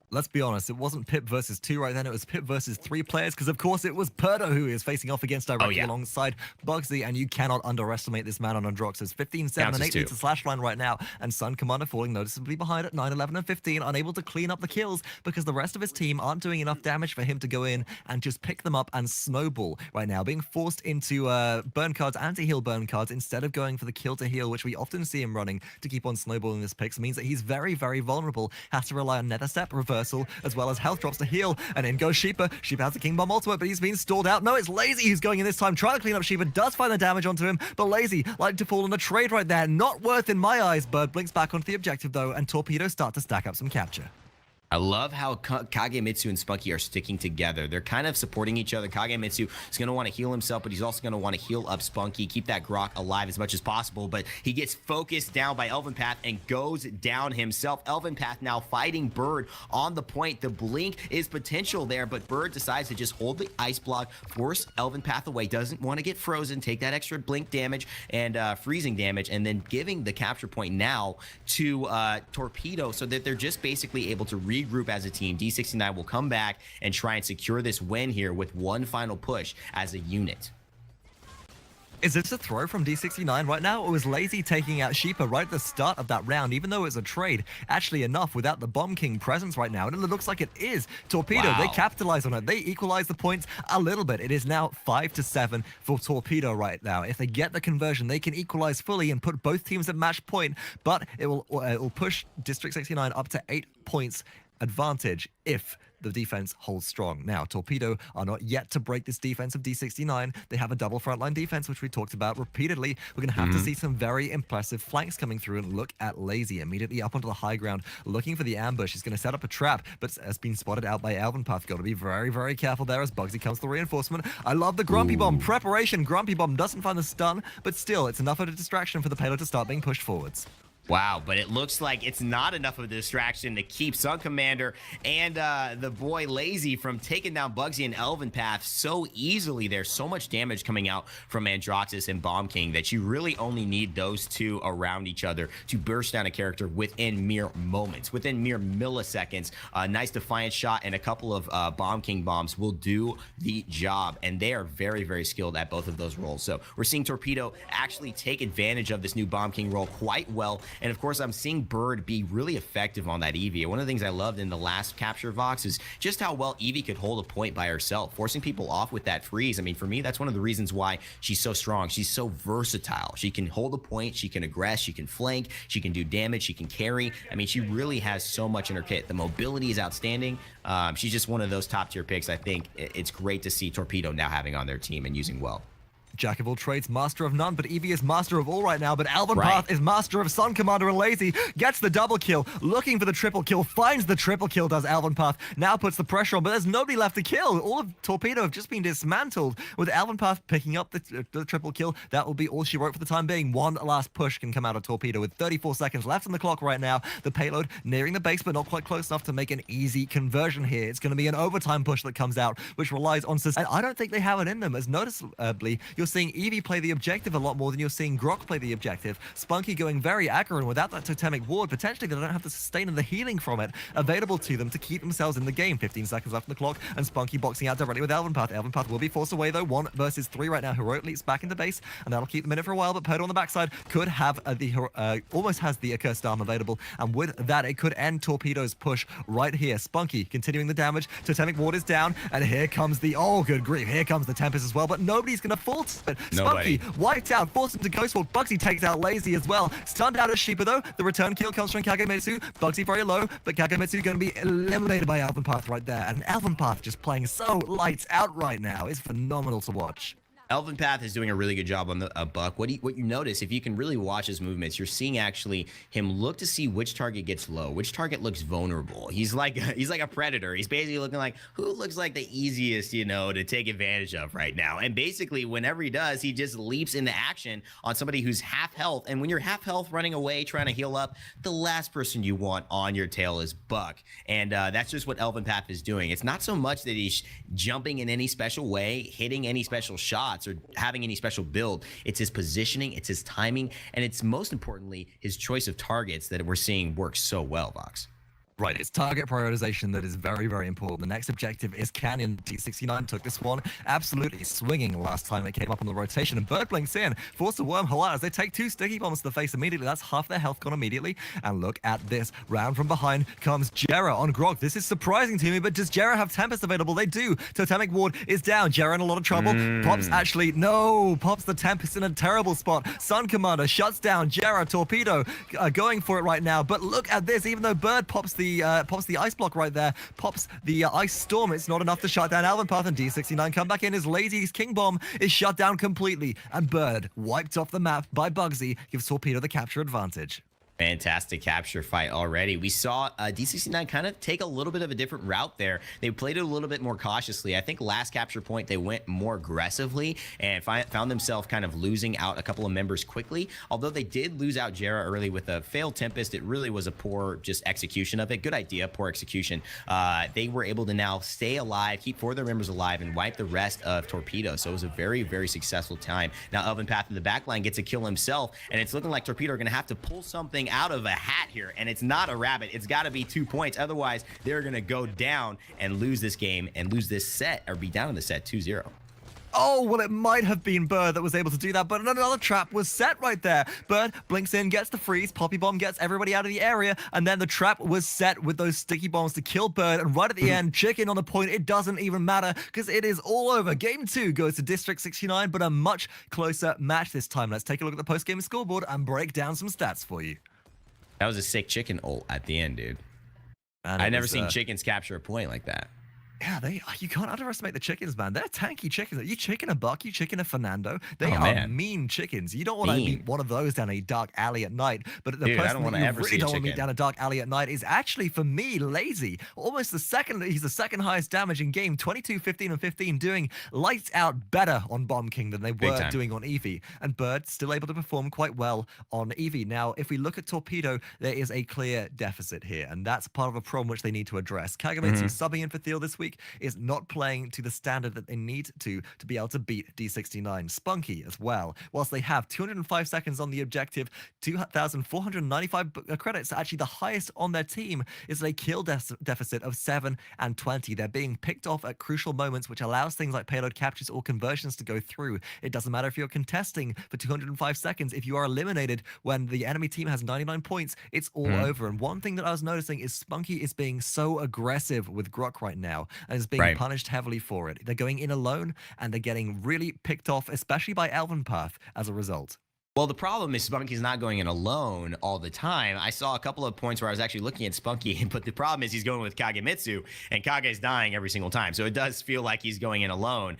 Let's be honest, it wasn't Pip versus 2 right then, it was Pip versus 3 players, because of course it was PERDO who is facing off against directly alongside bugzy, and you cannot underestimate this man on Androxus. 15, 7, and 8 leads a slash line right now, and SunCommander falling noticeably behind at 9, 11, and 15, unable to clean up the kills because the rest of his team aren't doing enough damage for him to go in and just pick them up and snowball right now, being forced into burn cards, anti-heal burn cards, instead of going for the kill to heal, which we often see him running to keep on snowballing this picks, means that he's very, very vulnerable, has to rely on nether step, reversal, as well as health drops to heal, and in goes Shipa. Shipa has the King Bomb ultimate, but he's been stalled out. No, it's Laizy who's going in this time, trying to clean up Shipa, does find the damage onto him, but Laizy like to fall on a trade right there. Not worth in my eyes. Bird blinks back onto the objective though, and Torpedo start to stack up some capture. I love how Kagemitsu and spunkki are sticking together. They're kind of supporting each other. Kagemitsu is going to want to heal himself, but he's also going to want to heal up spunkki, keep that Grok alive as much as possible, but he gets focused down by eLvenpath and goes down himself. eLvenpath now fighting Bird on the point. The blink is potential there, but Bird decides to just hold the ice block, force eLvenpath away, doesn't want to get frozen, take that extra blink damage and freezing damage, and then giving the capture point now to Torpedo so that they're just basically able to regroup as a team. D69 will come back and try and secure this win here with one final push as a unit. Is this a throw from D69 right now, or was Laizy taking out Shipa right at the start of that round, even though it's a trade? Actually enough without the Bomb King presence right now, and it looks like it is. Torpedo, they capitalize on it. They equalize the points a little bit. It is now 5-7 for Torpedo right now. If they get the conversion, they can equalize fully and put both teams at match point, but it will push District 69 up to 8 points advantage if the defense holds strong. Now, Torpedo are not yet to break this defense of D69. They have a double frontline defense, which we talked about repeatedly. We're going to have to see some very impressive flanks coming through, and look at Laizy immediately up onto the high ground, looking for the ambush. He's going to set up a trap, but has been spotted out by eLvenpath. Got to be very, very careful there as bugzy comes the reinforcement. I love the Grumpy Bomb preparation. Grumpy Bomb doesn't find the stun, but still, it's enough of a distraction for the payload to start being pushed forwards. Wow, but it looks like it's not enough of a distraction to keep SunCommander and the boy Laizy from taking down bugzy and eLvenpath so easily. There's so much damage coming out from Androxus and Bomb King that you really only need those two around each other to burst down a character within mere moments, within mere milliseconds. Nice Defiant shot and a couple of Bomb King bombs will do the job, and they are very, very skilled at both of those roles. So we're seeing Torpedo actually take advantage of this new Bomb King role quite well. And of course, I'm seeing Bird be really effective on that Eevee. One of the things I loved in the last capture, Vox, is just how well Eevee could hold a point by herself, forcing people off with that freeze. I mean, for me, that's one of the reasons why she's so strong. She's so versatile. She can hold a point, she can aggress, she can flank, she can do damage, she can carry. I mean, she really has so much in her kit. The mobility is outstanding. She's just one of those top tier picks. I think it's great to see Torpedo now having on their team and using well. Jack of all trades, master of none, but Eevee is master of all right now. But eLvenpath is master of SunCommander and Laizy. Gets the double kill, looking for the triple kill, finds the triple kill, does eLvenpath. Now puts the pressure on, but there's nobody left to kill. All of Torpedo have just been dismantled. With eLvenpath picking up the triple kill, that will be all she wrote for the time being. One last push can come out of Torpedo with 34 seconds left on the clock right now. The payload nearing the base, but not quite close enough to make an easy conversion here. It's going to be an overtime push that comes out, which relies on... And I don't think they have it in them, as noticeably, you're seeing Eevee play the objective a lot more than you're seeing Grok play the objective. Spunkki going very aggro, and without that totemic ward, potentially they don't have the sustain and the healing from it available to them to keep themselves in the game. 15 seconds left on the clock, and Spunkki boxing out directly with eLvenpath. eLvenpath will be forced away though. 1 versus 3 right now. Heroic leaps back into base, and that'll keep them in it for a while, but PERDO on the backside could have almost has the accursed arm available, and with that it could end Torpedo's push right here. Spunkki continuing the damage. Totemic ward is down, and here comes the... oh, good grief. Here comes the Tempest as well, but nobody's gonna force it. Spunkki wiped out, forced him to Ghost Walk. Bugzy takes out Laizy as well. Stunned out as Shipa though. The return kill comes from Kagemitsu. Bugzy very low, but Kagemitsu going to be eliminated by eLvenpath right there. And eLvenpath just playing so lights out right now. It's phenomenal to watch. eLvenpath is doing a really good job on the Buck. What you notice, if you can really watch his movements, you're seeing actually him look to see which target gets low, which target looks vulnerable. He's like a predator. He's basically looking like, who looks like the easiest, you know, to take advantage of right now. And basically, whenever he does, he just leaps into action on somebody who's half health. And when you're half health, running away, trying to heal up, the last person you want on your tail is Buck. And that's just what eLvenpath is doing. It's not so much that he's jumping in any special way, hitting any special shots, or having any special build. It's his positioning, it's his timing, and it's most importantly his choice of targets that we're seeing work so well, Vox. Right, it's target prioritization that is very, very important. The next objective is Canyon. D69 took this one absolutely swinging last time it came up on the rotation, and Bird blinks in, forced a wormhole out as they take 2 sticky bombs to the face immediately. That's half their health gone immediately. And look at this. Round from behind comes Gerrah on Grog. This is surprising to me, but does Gerrah have Tempest available? They do. Totemic ward is down. Gerrah in a lot of trouble. Pops pops the Tempest in a terrible spot. SunCommander shuts down Gerrah. Torpedo going for it right now, but look at this. Even though Bird pops the ice block right there, pops the ice storm, it's not enough to shut down eLvenpath, and D69 come back in as Laizy's King Bomb is shut down completely, and Bird wiped off the map by Bugzy gives Torpedo the capture advantage. Fantastic capture fight already. We saw D69 kind of take a little bit of a different route there. They played it a little bit more cautiously. I think last capture point they went more aggressively and found themselves kind of losing out a couple of members quickly. Although they did lose out Gerrah early with a failed Tempest, it really was a poor just execution of it. Good idea, poor execution. They were able to now stay alive, keep 4 of their members alive, and wipe the rest of Torpedo. So it was a very, very successful time. Now eLvenpath in the backline gets a kill himself, and it's looking like Torpedo are going to have to pull something out of a hat here, and it's not a rabbit. It's got to be 2 points. Otherwise, they're going to go down and lose this game and lose this set, or be down in the set 2-0. Oh, well, it might have been Bird that was able to do that, but another trap was set right there. Bird blinks in, gets the freeze, Poppy Bomb gets everybody out of the area, and then the trap was set with those sticky bombs to kill Bird, and right at the end, chicken on the point, it doesn't even matter, because it is all over. Game 2 goes to District 69, but a much closer match this time. Let's take a look at the post-game scoreboard and break down some stats for you. That was a sick chicken ult at the end, dude. And I've never seen chickens capture a point like that. Yeah, you can't underestimate the chickens, man. They're tanky chickens. You chicken a Buck, you chicken a Fernando. They are mean chickens. You don't want to meet one of those down a dark alley at night. But the person that you really don't want to meet down a dark alley at night is actually, for me, Laizy. Almost he's the second highest damage in game. 22, 15, and 15, doing lights out better on Bomb King than they were doing on Eevee. And Bird still able to perform quite well on Eevee. Now, if we look at Torpedo, there is a clear deficit here. And that's part of a problem which they need to address. Kagemitsu subbing in for Theo this week is not playing to the standard that they need to be able to beat D69. spunkki as well. Whilst they have 205 seconds on the objective, 2,495 credits, actually the highest on their team, is a kill deficit of 7 and 20. They're being picked off at crucial moments, which allows things like payload captures or conversions to go through. It doesn't matter if you're contesting for 205 seconds. If you are eliminated when the enemy team has 99 points, it's all over. And one thing that I was noticing is spunkki is being so aggressive with Grok right now, and is being punished heavily for it. They're going in alone, and they're getting really picked off, especially by eLvenpath, as a result. Well, the problem is spunkki's not going in alone all the time. I saw a couple of points where I was actually looking at spunkki, but the problem is he's going with Kagemitsu, and Kage's dying every single time. So it does feel like he's going in alone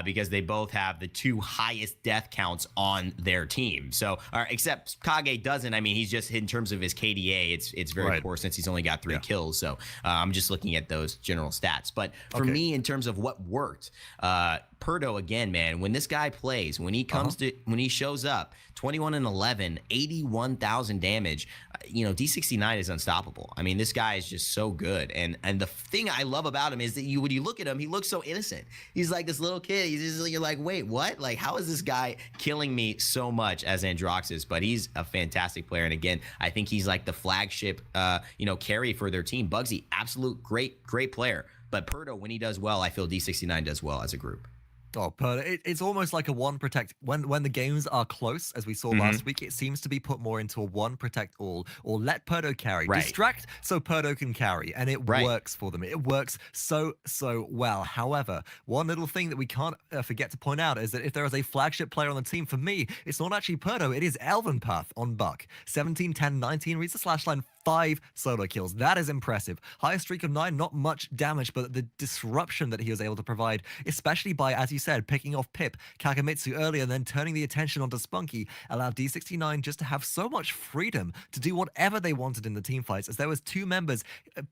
because they both have the 2 highest death counts on their team. So, except Kage doesn't. I mean, he's just, in terms of his KDA, it's very poor since he's only got 3 kills. So I'm just looking at those general stats. But for me, in terms of what worked, PERDO again, man, when this guy plays, when he comes when he shows up, 21 and 11, 81,000 damage, you know, D69 is unstoppable. I mean, this guy is just so good. And the thing I love about him is that when you look at him, he looks so innocent. He's like this little kid. You're like, wait, what? Like, how is this guy killing me so much as Androxus? But he's a fantastic player. And again, I think he's like the flagship, carry for their team. bugzy, absolute great player. But PERDO, when he does well, I feel D69 does well as a group. Oh, PERDO, it's almost like a one protect. When the games are close, as we saw last week, it seems to be put more into a one protect all, or let PERDO carry. Distract so PERDO can carry, and it works for them. It works so well. However, one little thing that we can't forget to point out is that if there is a flagship player on the team, for me, it's not actually PERDO, it is eLvenpath on Buck. 17, 10, 19, reads the slash line, 5 solo kills. That is impressive. Highest streak of 9, not much damage, but the disruption that he was able to provide, especially by, as you said, picking off Pip, Kagemitsu earlier, and then turning the attention onto spunkki, allowed D69 just to have so much freedom to do whatever they wanted in the team fights, as there was 2 members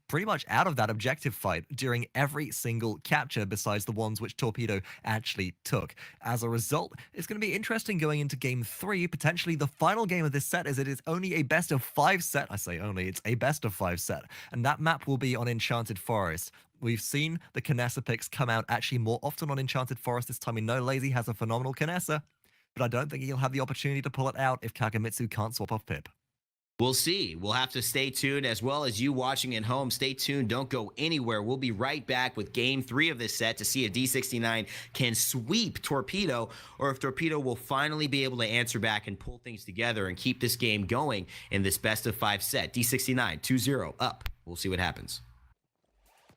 pretty much out of that objective fight during every single capture, besides the ones which Torpedo actually took. As a result, it's going to be interesting going into game 3, potentially the final game of this set, as it is only a best of 5 set. I say only, it's a best of 5 set, and that map will be on Enchanted Forest. We've seen the Kinessa picks come out actually more often on Enchanted Forest this time. We know Laizy has a phenomenal Kinessa, but I don't think he'll have the opportunity to pull it out if Kagemitsu can't swap off Pip. We'll see. We'll have to stay tuned, as well as you watching at home. Stay tuned. Don't go anywhere. We'll be right back with game 3 of this set to see if D69 can sweep Torpedo, or if Torpedo will finally be able to answer back and pull things together and keep this game going in this best of 5 set. D69 2-0 up. We'll see what happens.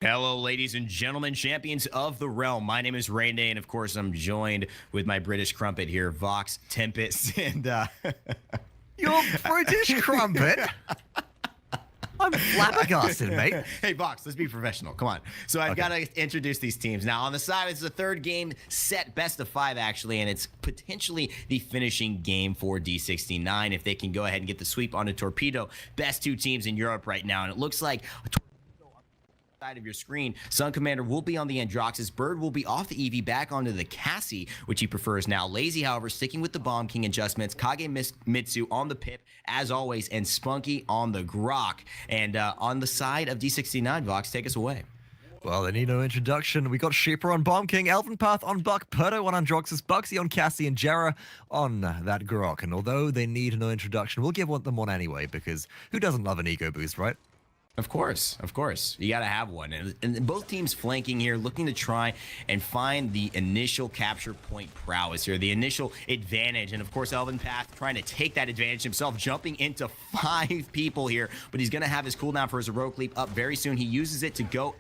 Hello, ladies and gentlemen, champions of the realm. My name is Rainday, and of course, I'm joined with my British crumpet here, Vox Tempest, and Your British crumpet? I'm flabbergasted, mate. Hey, Vox, let's be professional. Come on. So I've got to introduce these teams. Now, on the side, it's the 3rd game set, best of 5, actually, and it's potentially the finishing game for D69 if they can go ahead and get the sweep onto Torpedo. Best 2 teams in Europe right now, and it looks like side of your screen, SunCommander will be on the Androxus, Bird will be off the Eevee back onto the Cassie, which he prefers now. Laizy, however, sticking with the Bomb King adjustments, Kagemitsu on the Pip, as always, and spunkki on the Grok. And on the side of D69, Vox, take us away. Well, they need no introduction. We got Shipa on Bomb King, eLvenpath on Buck, PERDO on Androxus, bugzy on Cassie, and gerrah on that Grok. And although they need no introduction, we'll give them one anyway, because who doesn't love an ego boost, right? Of course. You got to have one. And both teams flanking here, looking to try and find the initial capture point prowess here, the initial advantage. And of course, eLvenpath trying to take that advantage himself, jumping into 5 people here. But he's going to have his cooldown for his heroic leap up very soon. He uses it to go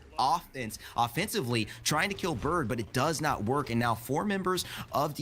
offensively, trying to kill Bird, but it does not work. And now 4 members of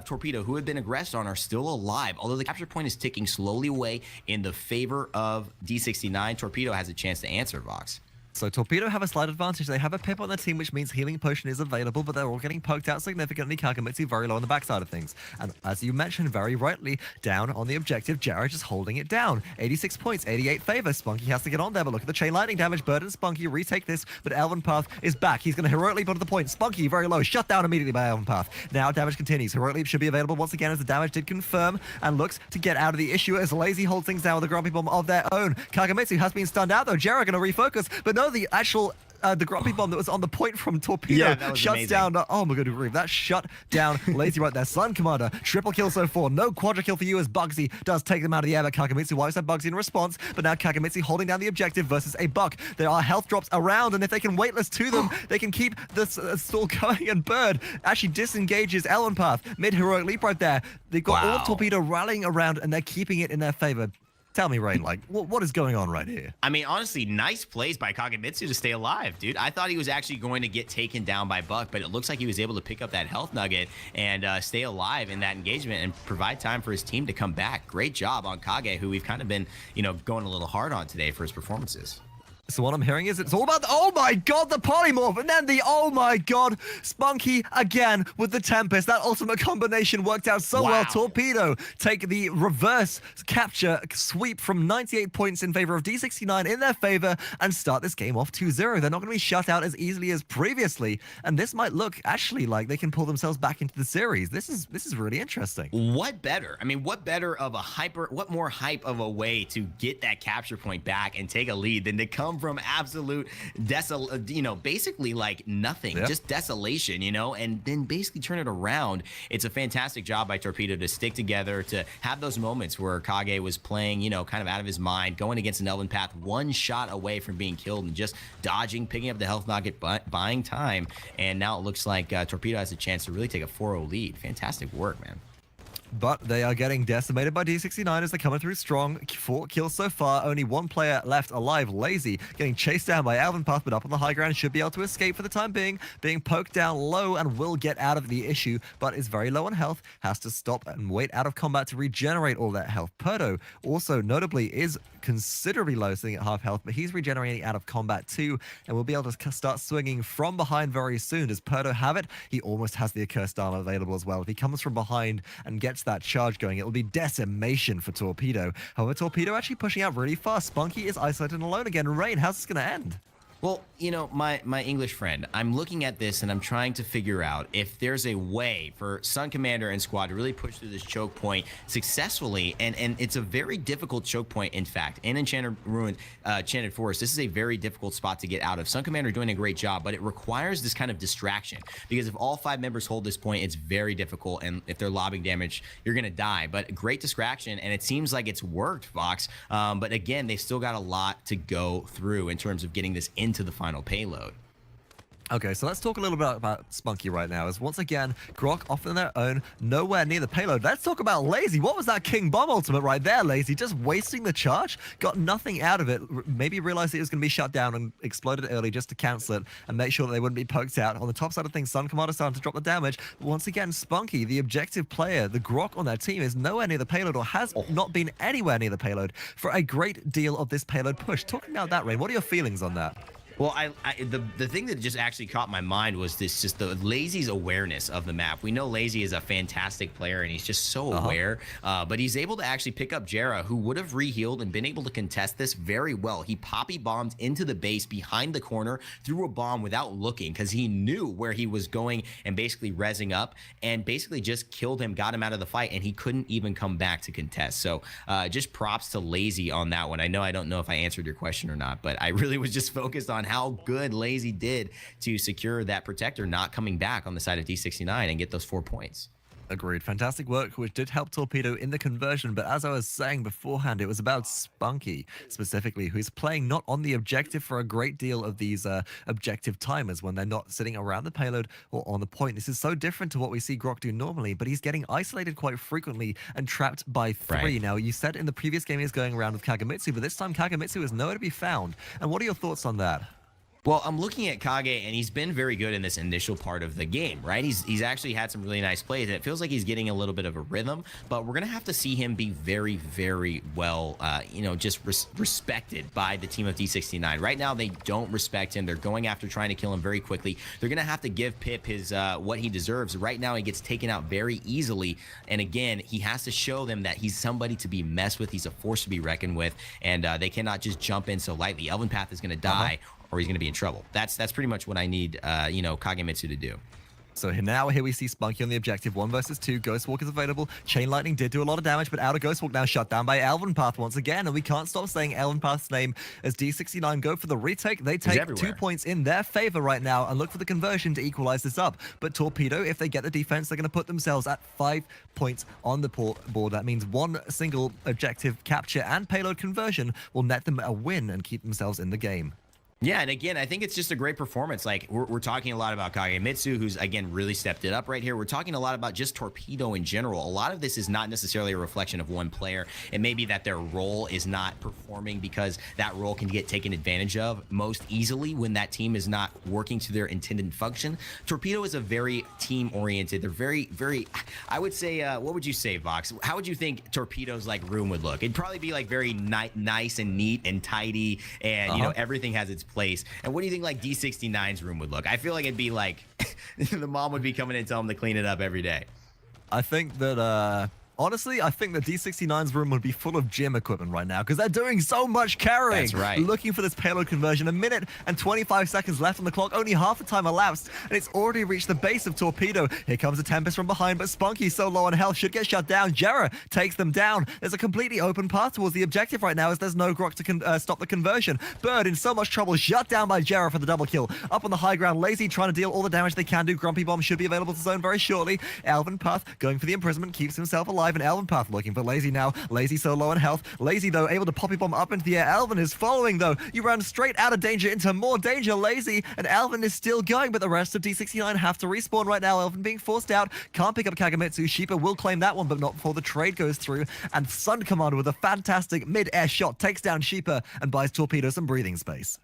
Torpedo who have been aggressed on are still alive, although the capture point is ticking slowly away in the favor of D69. Torpedo has a chance to answer, Vox. So Torpedo have a slight advantage. They have a Pip on their team, which means Healing Potion is available, but they're all getting poked out significantly. Kagemitsu very low on the backside of things. And as you mentioned very rightly, down on the objective, gerrah just holding it down. 86 points, 88 favor. spunkki has to get on there, but look at the chain lightning damage. Bird and spunkki retake this, but eLvenpath is back. He's going to heroic leap onto the point. spunkki very low, shut down immediately by eLvenpath. Now damage continues. Heroic leap should be available once again as the damage did confirm and looks to get out of the issue as Laizy holds things down with a grumpy bomb of their own. Kagemitsu has been stunned out though. Gerrah going to refocus, but no, the actual the grumpy bomb that was on the point from Torpedo shuts amazing. down. Oh my good grief, that shut down Laizy right there. SunCommander, triple kill so far. No quadra kill for you as bugzy does take them out of the air, but Kagemitsu wipes out bugzy in response. But now Kagemitsu holding down the objective versus a buck. There are health drops around, and if they can weightless to them, they can keep this stall going. And Bird actually disengages eLvenpath. Mid-heroic leap right there. They've got all of Torpedo rallying around, and they're keeping it in their favor. Tell me, Rain, like, what is going on right here? I mean, honestly, nice plays by Kagemitsu to stay alive, dude. I thought he was actually going to get taken down by Buck, but it looks like he was able to pick up that health nugget and stay alive in that engagement and provide time for his team to come back. Great job on Kage, who we've kind of been, going a little hard on today for his performances. So what I'm hearing is it's all about oh my god, the polymorph, and then the oh my god, spunkki again with the Tempest. That ultimate combination worked out so well. Torpedo take the reverse capture sweep from 98 points in favor of D69 in their favor and start this game off 2-0. They're not going to be shut out as easily as previously, and this might look actually like they can pull themselves back into the series. This is really interesting. What better? I mean, what more hype of a way to get that capture point back and take a lead than to come from absolute basically like nothing, just desolation, and then basically turn it around. It's a fantastic job by Torpedo to stick together, to have those moments where Kage was playing, kind of out of his mind, going against an eLvenpath, one shot away from being killed and just dodging, picking up the health nugget, buying time. And now it looks like Torpedo has a chance to really take a 4-0 lead. Fantastic work, man. But they are getting decimated by D69 as they're coming through strong. 4 kills so far, only 1 player left alive. Laizy getting chased down by eLvenpath, but up on the high ground, should be able to escape for the time being poked down low and will get out of the issue, but is very low on health, has to stop and wait out of combat to regenerate all that health. PERDO also notably is considerably low, sitting at half health, but he's regenerating out of combat too, and will be able to start swinging from behind very soon. Does PERDO have it? He almost has the accursed armor available as well. If he comes from behind and gets that charge going, it will be decimation for Torpedo. However, Torpedo actually pushing out really fast. spunkki is isolated and alone again. Rain, how's this going to end? Well, my English friend, I'm looking at this and I'm trying to figure out if there's a way for SunCommander and squad to really push through this choke point successfully. And it's a very difficult choke point, in fact. In Enchanted Ruin, Enchanted Forest, this is a very difficult spot to get out of. SunCommander doing a great job, but it requires this kind of distraction. Because if all 5 members hold this point, it's very difficult. And if they're lobbing damage, you're going to die. But great distraction, and it seems like it's worked, Fox. But again, they've still got a lot to go through in terms of getting this into the final payload. Okay, so let's talk a little bit about spunkki right now. As once again, Grok off on their own, nowhere near the payload. Let's talk about Laizy. What was that King Bomb ultimate right there, Laizy? Just wasting the charge? Got nothing out of it. Maybe realized it was going to be shut down and exploded early just to cancel it and make sure that they wouldn't be poked out. On the top side of things, SunCommander starting to drop the damage. But once again, spunkki, the objective player, the Grok on their team, is nowhere near the payload or has not been anywhere near the payload for a great deal of this payload push. Talking about that, Rain, what are your feelings on that? Well, the thing that just actually caught my mind was the Laizy's awareness of the map. We know Laizy is a fantastic player and he's just so aware, but he's able to actually pick up gerrah, who would have rehealed and been able to contest this very well. He poppy bombed into the base behind the corner, threw a bomb without looking because he knew where he was going and basically rezzing up, and basically just killed him, got him out of the fight, and he couldn't even come back to contest. So just props to Laizy on that one. I don't know if I answered your question or not, but I really was just focused on how good Laizy did to secure that protector not coming back on the side of D69 and get those 4 points. Agreed. Fantastic work, which did help Torpedo in the conversion. But as I was saying beforehand, it was about spunkki specifically, who's playing not on the objective for a great deal of these objective timers when they're not sitting around the payload or on the point. This is so different to what we see Grok do normally, but he's getting isolated quite frequently and trapped by 3. Right. Now, you said in the previous game he was going around with Kagemitsu, but this time Kagemitsu is nowhere to be found. And what are your thoughts on that? Well, I'm looking at Kage, and he's been very good in this initial part of the game, right? He's actually had some really nice plays, and it feels like he's getting a little bit of a rhythm, but we're going to have to see him be very, very well, just respected by the team of D69. Right now, they don't respect him. They're going after trying to kill him very quickly. They're going to have to give Pip his what he deserves. Right now, he gets taken out very easily, and again, he has to show them that he's somebody to be messed with. He's a force to be reckoned with, and they cannot just jump in so lightly. eLvenpath is going to die, or he's going to be in trouble. That's pretty much what I need, Kagemitsu to do. So now here we see spunkki on the objective, 1 versus 2. Ghostwalk is available. Chain Lightning did do a lot of damage, but Outer Ghostwalk now shut down by eLvenpath once again, and we can't stop saying eLvenpath's name as D69 go for the retake. They take 2 points in their favor right now and look for the conversion to equalize this up. But Torpedo, if they get the defense, they're going to put themselves at 5 points on the board. That means 1 single objective capture and payload conversion will net them a win and keep themselves in the game. Yeah, and again, I think it's just a great performance. Like, we're talking a lot about Kagemitsu, who's, again, really stepped it up right here. We're talking a lot about just Torpedo in general. A lot of this is not necessarily a reflection of one player. It may be that their role is not performing because that role can get taken advantage of most easily when that team is not working to their intended function. Torpedo is a very team-oriented. They're very, very, I would say, what would you say, Vox? How would you think Torpedo's, like, room would look? It'd probably be, like, very nice and neat and tidy, and, everything has its place. And what do you think like D69's room would look? I feel like it'd be like the mom would be coming in and telling him to clean it up every day. I think that honestly, I think that D69's room would be full of gym equipment right now because they're doing so much carrying. That's right. Looking for this payload conversion. 1 minute and 25 seconds left on the clock. Only half the time elapsed, and it's already reached the base of Torpedo. Here comes a Tempest from behind, but spunkki, so low on health, should get shut down. Gerrah takes them down. There's a completely open path towards the objective right now as there's no Grok to stop the conversion. Bird in so much trouble, shut down by Gerrah for the double kill. Up on the high ground, Laizy trying to deal all the damage they can do. Grumpy Bomb should be available to zone very shortly. eLvenpath going for the imprisonment, keeps himself alive, and eLvenpath looking for Laizy now. Laizy so low on health. Laizy, though, able to poppy bomb up into the air. Elven is following, though. You run straight out of danger into more danger, Laizy, and Elven is still going, but the rest of D69 have to respawn right now. Elven being forced out. Can't pick up Kagemitsu. Shipa will claim that one, but not before the trade goes through. And SunCommander with a fantastic mid-air shot takes down Shipa and buys Torpedo some breathing space.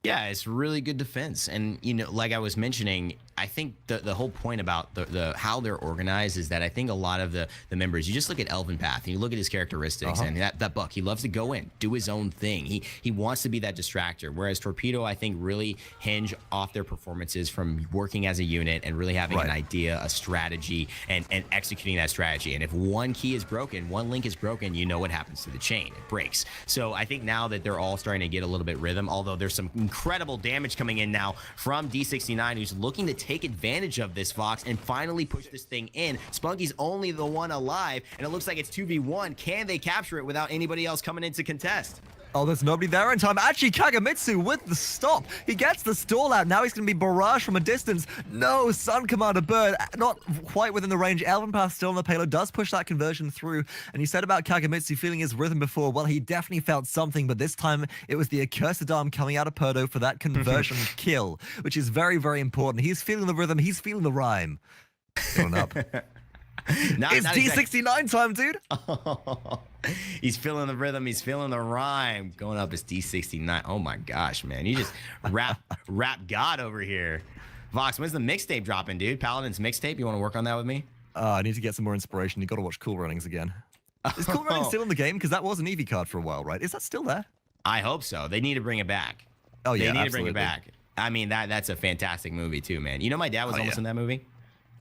Yeah, it's really good defense. And, like I was mentioning, I think the whole point about the how they're organized is that I think a lot of the members, you just look at eLvenpath and you look at his characteristics and that buck, he loves to go in, do his own thing. He wants to be that distractor. Whereas Torpedo, I think, really hinge off their performances from working as a unit and really having an idea, a strategy, and executing that strategy. And if one key is broken, one link is broken, you know what happens to the chain. It breaks. So I think now that they're all starting to get a little bit rhythm, although there's some incredible damage coming in now from D69, who's looking to take advantage of this, Vox, and finally push this thing in. Spunkki's only the one alive, and it looks like it's 2v1. Can they capture it without anybody else coming in to contest? Oh, there's nobody there in time. Actually, Kagemitsu with the stop. He gets the stall out. Now he's going to be barraged from a distance. No, SunCommander Bird, not quite within the range. eLvenpath still on the payload, does push that conversion through. And you said about Kagemitsu feeling his rhythm before. Well, he definitely felt something, but this time it was the accursed arm coming out of PERDO for that conversion kill, which is very, very important. He's feeling the rhythm. He's feeling the rhyme. Going up. It's D69 time, dude. He's feeling the rhythm. He's feeling the rhyme. Going up is D69. Oh my gosh, man. You just rap God over here. Vox, when's the mixtape dropping, dude? Paladins mixtape? You want to work on that with me? I need to get some more inspiration. You got to watch Cool Runnings again. Is Cool Runnings still in the game? Because that was an Eevee card for a while, right? Is that still there? I hope so. They need to bring it back. Oh, yeah, they need to bring it back. I mean, that's a fantastic movie too, man. You know, my dad was almost in that movie.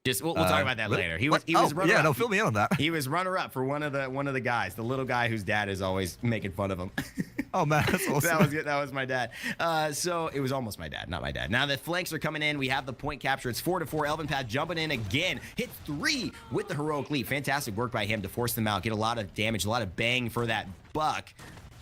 Just we'll talk about that later. He was runner up. No, fill me in on that. He was runner up for one of the guys, the little guy whose dad is always making fun of him. Oh man, that's awesome. That was good. That was my dad. So it was almost my dad, not my dad. Now the flanks are coming in. We have the point capture. It's 4-4. eLvenpath jumping in again. Hit 3 with the heroic leap. Fantastic work by him to force them out. Get a lot of damage, a lot of bang for that buck,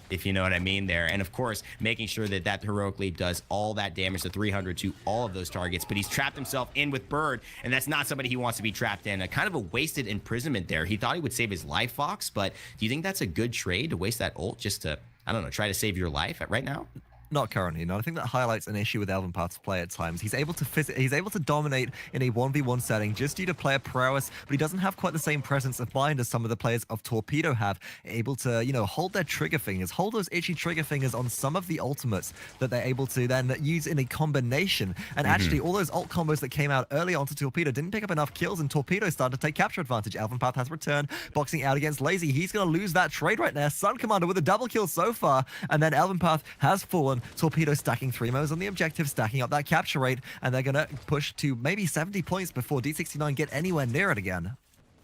if you know what I mean there. And of course, making sure that heroic leap does all that damage, to 300 to all of those targets. But he's trapped himself in with Bird, and that's not somebody he wants to be trapped in. A kind of a wasted imprisonment there. He thought he would save his life, Fox, but do you think that's a good trade to waste that ult just to, I don't know, try to save your life right now? Not currently, no. I think that highlights an issue with eLvenpath's play at times. He's able to dominate in a 1v1 setting just due to player prowess, but he doesn't have quite the same presence of mind as some of the players of Torpedo have, able to, you know, hold their trigger fingers, hold those itchy trigger fingers on some of the ultimates that they're able to then use in a combination. And actually, all those ult combos that came out early onto Torpedo didn't pick up enough kills, and Torpedo started to take capture advantage. eLvenpath has returned, boxing out against Laizy. He's going to lose that trade right there. SunCommander with a double kill so far, and then eLvenpath has fallen. Torpedo stacking 3 mo's on the objective, stacking up that capture rate, and they're going to push to maybe 70 points before D69 get anywhere near it again.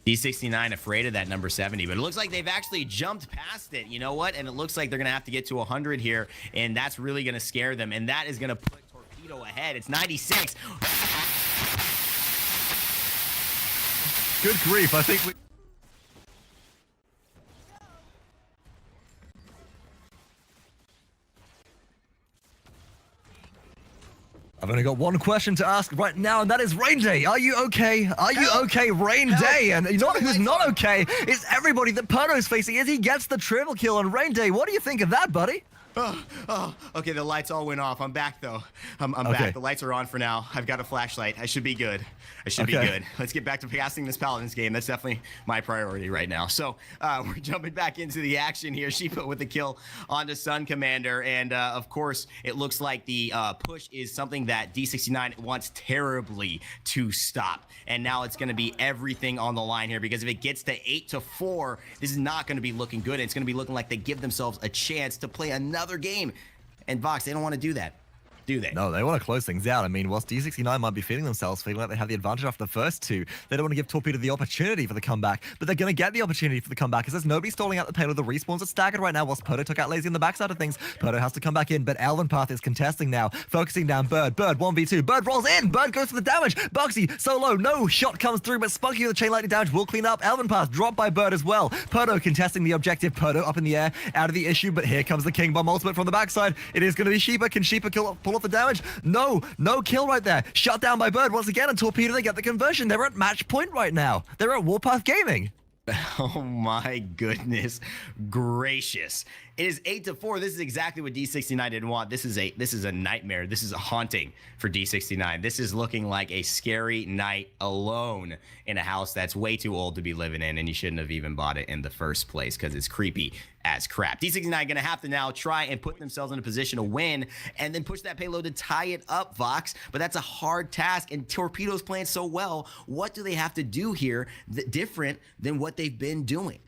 D69 afraid of that number 70, but it looks like they've actually jumped past it. You know what? And it looks like they're going to have to get to 100 here, and that's really going to scare them, and that is going to put Torpedo ahead. It's 96. Good grief. I think we... I've only got one question to ask right now, and that is Rain Day. Are you okay? Are you okay, Rain Day? And you know who's not okay is everybody that PERDO's facing as he gets the triple kill on Rain Day. What do you think of that, buddy? Okay, the lights all went off. I'm back, though. I'm back. The lights are on for now. I've got a flashlight. I should be good. I should be good. Let's get back to casting this Paladins game. That's definitely my priority right now. So we're jumping back into the action here. Shipa with the kill onto SunCommander. And, of course, it looks like the push is something that D69 wants terribly to stop. And now it's going to be everything on the line here, because if it gets to 8-4, this is not going to be looking good. It's going to be looking like they give themselves a chance to play another game. And Vox, they don't want to do that, do they? No, they want to close things out. I mean, whilst D69 might be feeling like they have the advantage after the first two, they don't want to give Torpedo the opportunity for the comeback, but they're going to get the opportunity for the comeback, because there's nobody stalling out the payload. The respawns are staggered right now, whilst PERDO took out Laizy on the backside of things. PERDO has to come back in, but eLvenpath is contesting now, focusing down Bird. Bird 1v2. Bird rolls in. Bird goes for the damage. bugzy solo. No shot comes through, but spunkki with the chain lightning damage will clean up. eLvenpath dropped by Bird as well. PERDO contesting the objective. PERDO up in the air, out of the issue, but here comes the King Bomb ultimate from the backside. It is going to be Shipa. Can Shipa pull off the damage? No kill right there. Shut down by Bird once again, and Torpedo, they get the conversion. They're at match point right now. They're at Warpath Gaming. Oh my goodness gracious. It is 8-4. This is exactly what D69 didn't want. This is a nightmare. This is a haunting for D69. This is looking like a scary night alone in a house that's way too old to be living in, and you shouldn't have even bought it in the first place, because it's creepy as crap. D69 gonna have to now try and put themselves in a position to win, and then push that payload to tie it up, Vox. But that's a hard task, and Torpedo's playing so well. What do they have to do here different than what they've been doing?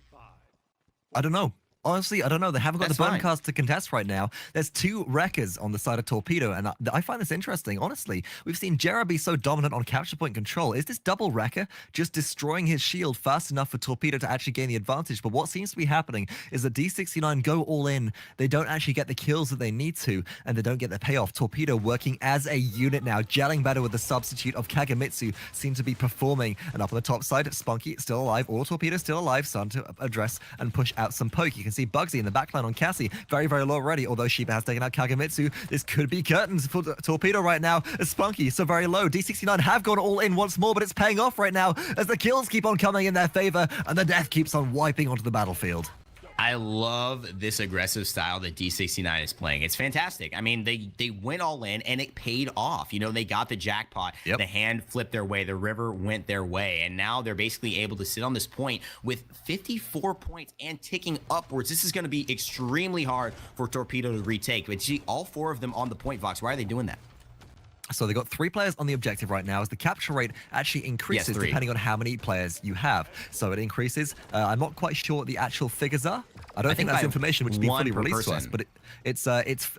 I don't know. Honestly, I don't know. They haven't got the burn cards to contest right now. There's 2 wreckers on the side of Torpedo, and I find this interesting. Honestly, we've seen gerrah be so dominant on capture point control. Is this double wrecker just destroying his shield fast enough for Torpedo to actually gain the advantage? But what seems to be happening is that D69 go all in. They don't actually get the kills that they need to, and they don't get the payoff. Torpedo working as a unit now, gelling better with the substitute of Kagemitsu, seem to be performing. And up on the top side, spunkki still alive, or Torpedo still alive, starting to address and push out some poke. You can see bugzy in the backline on Cassie, very low already, although Shipa has taken out Kagemitsu. This could be curtains for Torpedo right now, as spunkki so very low. D69 have gone all in once more, but it's paying off right now as the kills keep on coming in their favor, and the death keeps on wiping onto the battlefield. I love this aggressive style that D69 is playing. It's fantastic. I mean, they went all in, and it paid off. You know, they got the jackpot. The hand flipped their way. The river went their way. And now they're basically able to sit on this point with 54 points and ticking upwards. This is going to be extremely hard for Torpedo to retake. But see, all 4 of them on the point, Vox. Why are they doing that? So they've got 3 players on the objective right now, as the capture rate actually increases depending on how many players you have. So it increases. I'm not quite sure what the actual figures are. I don't think that's information which has been fully released to us, but it's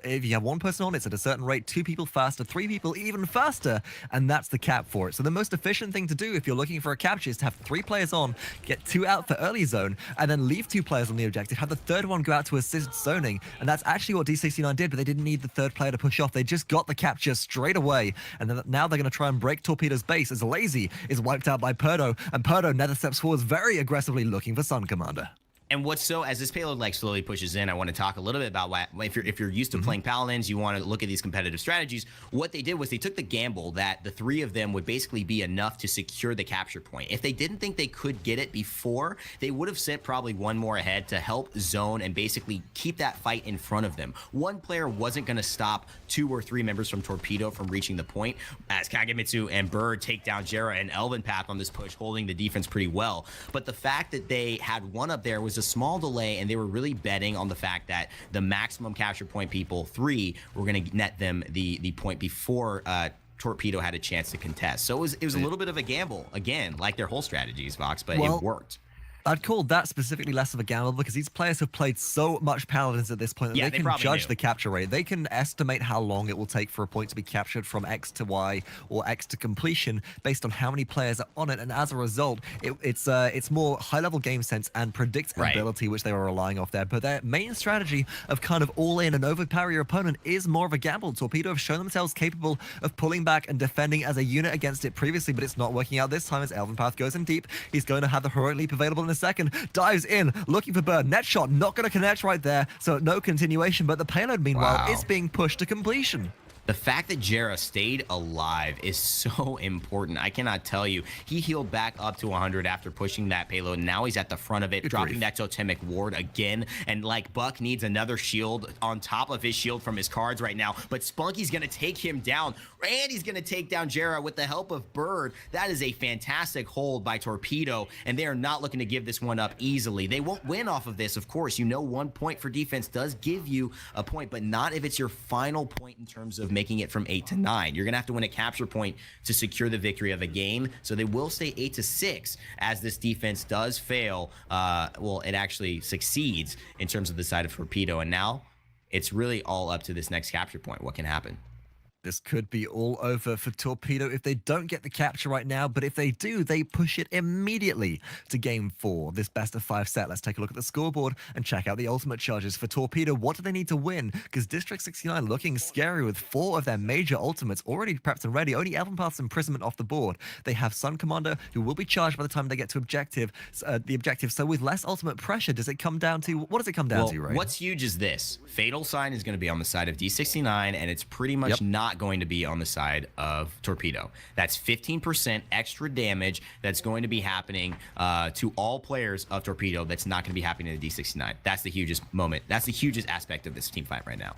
if you have 1 person on, it's at a certain rate, 2 people faster, 3 people even faster, and that's the cap for it. So the most efficient thing to do if you're looking for a capture is to have 3 players on, get 2 out for early zone, and then leave 2 players on the objective, have the 3rd one go out to assist zoning, and that's actually what D69 did, but they didn't need the 3rd player to push off. They just got the capture straight away, and then now they're going to try and break Torpedo's base as Laizy is wiped out by PERDO, and PERDO nether steps forwards very aggressively looking for SunCommander. And what's so, as this payload like slowly pushes in, I want to talk a little bit about what, if you're used to playing Paladins, you want to look at these competitive strategies. What they did was they took the gamble that the 3 of them would basically be enough to secure the capture point. If they didn't think they could get it before, they would have sent probably one more ahead to help zone and basically keep that fight in front of them. One player wasn't going to stop 2 or 3 members from Torpedo from reaching the point, as Kagemitsu and Bird take down gerrah and eLvenpath on this push, holding the defense pretty well. But the fact that they had one up there was a small delay, and they were really betting on the fact that the maximum capture point people, 3, were going to net them the point before Torpedo had a chance to contest. So it was a little bit of a gamble, again, like their whole strategies, Vox, but it worked. I'd call that specifically less of a gamble because these players have played so much Paladins at this point that they can judge the capture rate. They can estimate how long it will take for a point to be captured from X to Y or X to completion based on how many players are on it. And as a result, it's more high-level game sense and predictability, which they were relying off there. But their main strategy of kind of all in and overpower your opponent is more of a gamble. Torpedo have shown themselves capable of pulling back and defending as a unit against it previously, but it's not working out this time as eLvenpath goes in deep. He's going to have the heroic leap available in a second, dives in, looking for Bird. Net shot, not going to connect right there, so no continuation, but the payload, meanwhile, is being pushed to completion. The fact that gerrah stayed alive is so important. I cannot tell you. He healed back up to 100 after pushing that payload. Now he's at the front of it, dropping that totemic ward again. And like Buck needs another shield on top of his shield from his cards right now. But spunkki's going to take him down. And he's going to take down gerrah with the help of Bird. That is a fantastic hold by Torpedo. And they are not looking to give this one up easily. They won't win off of this, of course. You know, 1 point for defense does give you a point, but not if it's your final point in terms of making it from 8 to 9. You're gonna have to win a capture point to secure the victory of a game. So they will stay 8 to 6 as this defense does fail. Well, it actually succeeds in terms of the side of Torpedo. And now it's really all up to this next capture point. What can happen? This could be all over for Torpedo if they don't get the capture right now, but if they do, they push it immediately to Game 4, this best-of-5 set. Let's take a look at the scoreboard and check out the ultimate charges for Torpedo. What do they need to win? Because District 69 looking scary with 4 of their major ultimates already prepped and ready. Only eLvenpath's imprisonment off the board. They have SunCommander, who will be charged by the time they get to the objective. So with less ultimate pressure, does it come down to, what does it come down to, right? What's huge is this. Fatal Sign is going to be on the side of D69, and it's pretty much not going to be on the side of Torpedo. That's 15% extra damage that's going to be happening to all players of Torpedo. That's not going to be happening in the D69. That's the hugest moment. That's the hugest aspect of this team fight right now.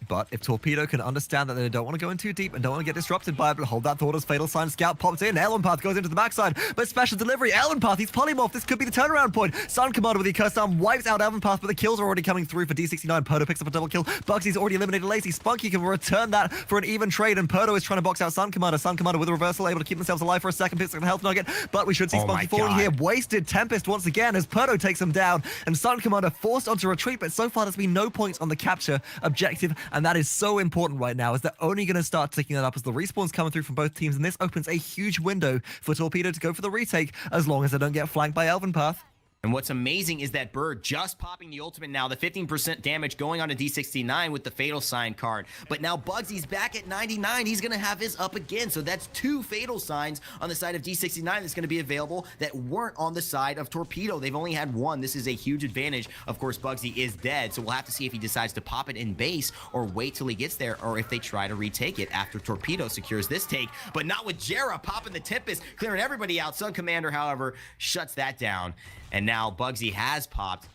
But if Torpedo can understand that they don't want to go in too deep and don't want to get disrupted by it, but hold that thought as Fatal Sign Scout pops in. eLvenpath goes into the backside, but special delivery. eLvenpath, he's polymorph. This could be the turnaround point. SunCommander with the cursed arm wipes out eLvenpath, but the kills are already coming through for D69. PERDO picks up a double kill. bugzy's already eliminated Laizy. spunkki can return that for an even trade, and PERDO is trying to box out SunCommander. SunCommander with a reversal, able to keep themselves alive for a second, picks up a health nugget, but we should see spunkki falling here. Wasted Tempest once again as PERDO takes him down, and SunCommander forced onto retreat, but so far there's been no points on the capture objective, and that is so important right now, as they're only going to start ticking that up as the respawns coming through from both teams, and this opens a huge window for Torpedo to go for the retake as long as they don't get flanked by eLvenpath. And what's amazing is that Bird just popping the ultimate now, the 15% damage going on a D69 with the Fatal Sign card. But now bugzy's back at 99. He's going to have his up again. So that's 2 Fatal Signs on the side of D69 that's going to be available that weren't on the side of Torpedo. They've only had 1. This is a huge advantage. Of course, bugzy is dead, so we'll have to see if he decides to pop it in base or wait till he gets there, or if they try to retake it after Torpedo secures this take. But not with gerrah popping the Tempest, clearing everybody out. SunCommander, however, shuts that down. And now bugzy has popped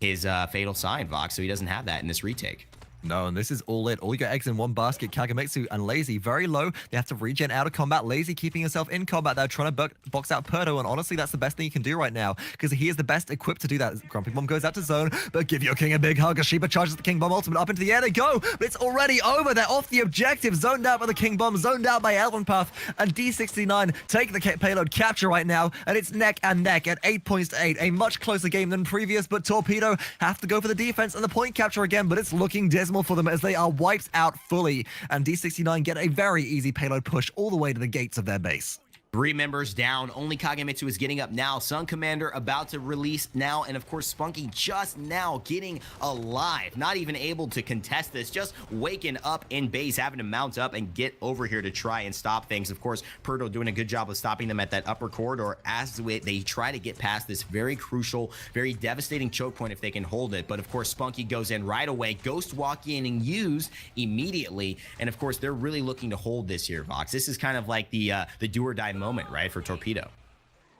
his Fatal Sign, Vox, so he doesn't have that in this retake. No, and this is all it. All you got eggs in one basket. Kagemitsu and Laizy very low. They have to regen out of combat. Laizy keeping himself in combat. They're trying to box out PERDO, and honestly, that's the best thing you can do right now, because he is the best equipped to do that. Grumpy Bomb goes out to zone, but give your king a big hug. Shipa charges the King Bomb ultimate up into the air. They go, but it's already over. They're off the objective. Zoned out by the King Bomb, zoned out by eLvenpath, and D69 take the payload capture right now, and it's neck and neck at 8 points to 8. A much closer game than previous, but Torpedo have to go for the defense and the point capture again, but it's looking dismal for them as they are wiped out fully, and D69 get a very easy payload push all the way to the gates of their base. 3 members down. Only Kagemitsu is getting up now. SunCommander about to release now. And of course, spunkki just now getting alive. Not even able to contest this. Just waking up in base, having to mount up and get over here to try and stop things. Of course, PERDO doing a good job of stopping them at that upper corridor as they try to get past this very crucial, very devastating choke point if they can hold it. But of course, spunkki goes in right away. Ghost walking and used immediately. And of course, they're really looking to hold this here, Vox. This is kind of like the do or die moment, right, for Torpedo.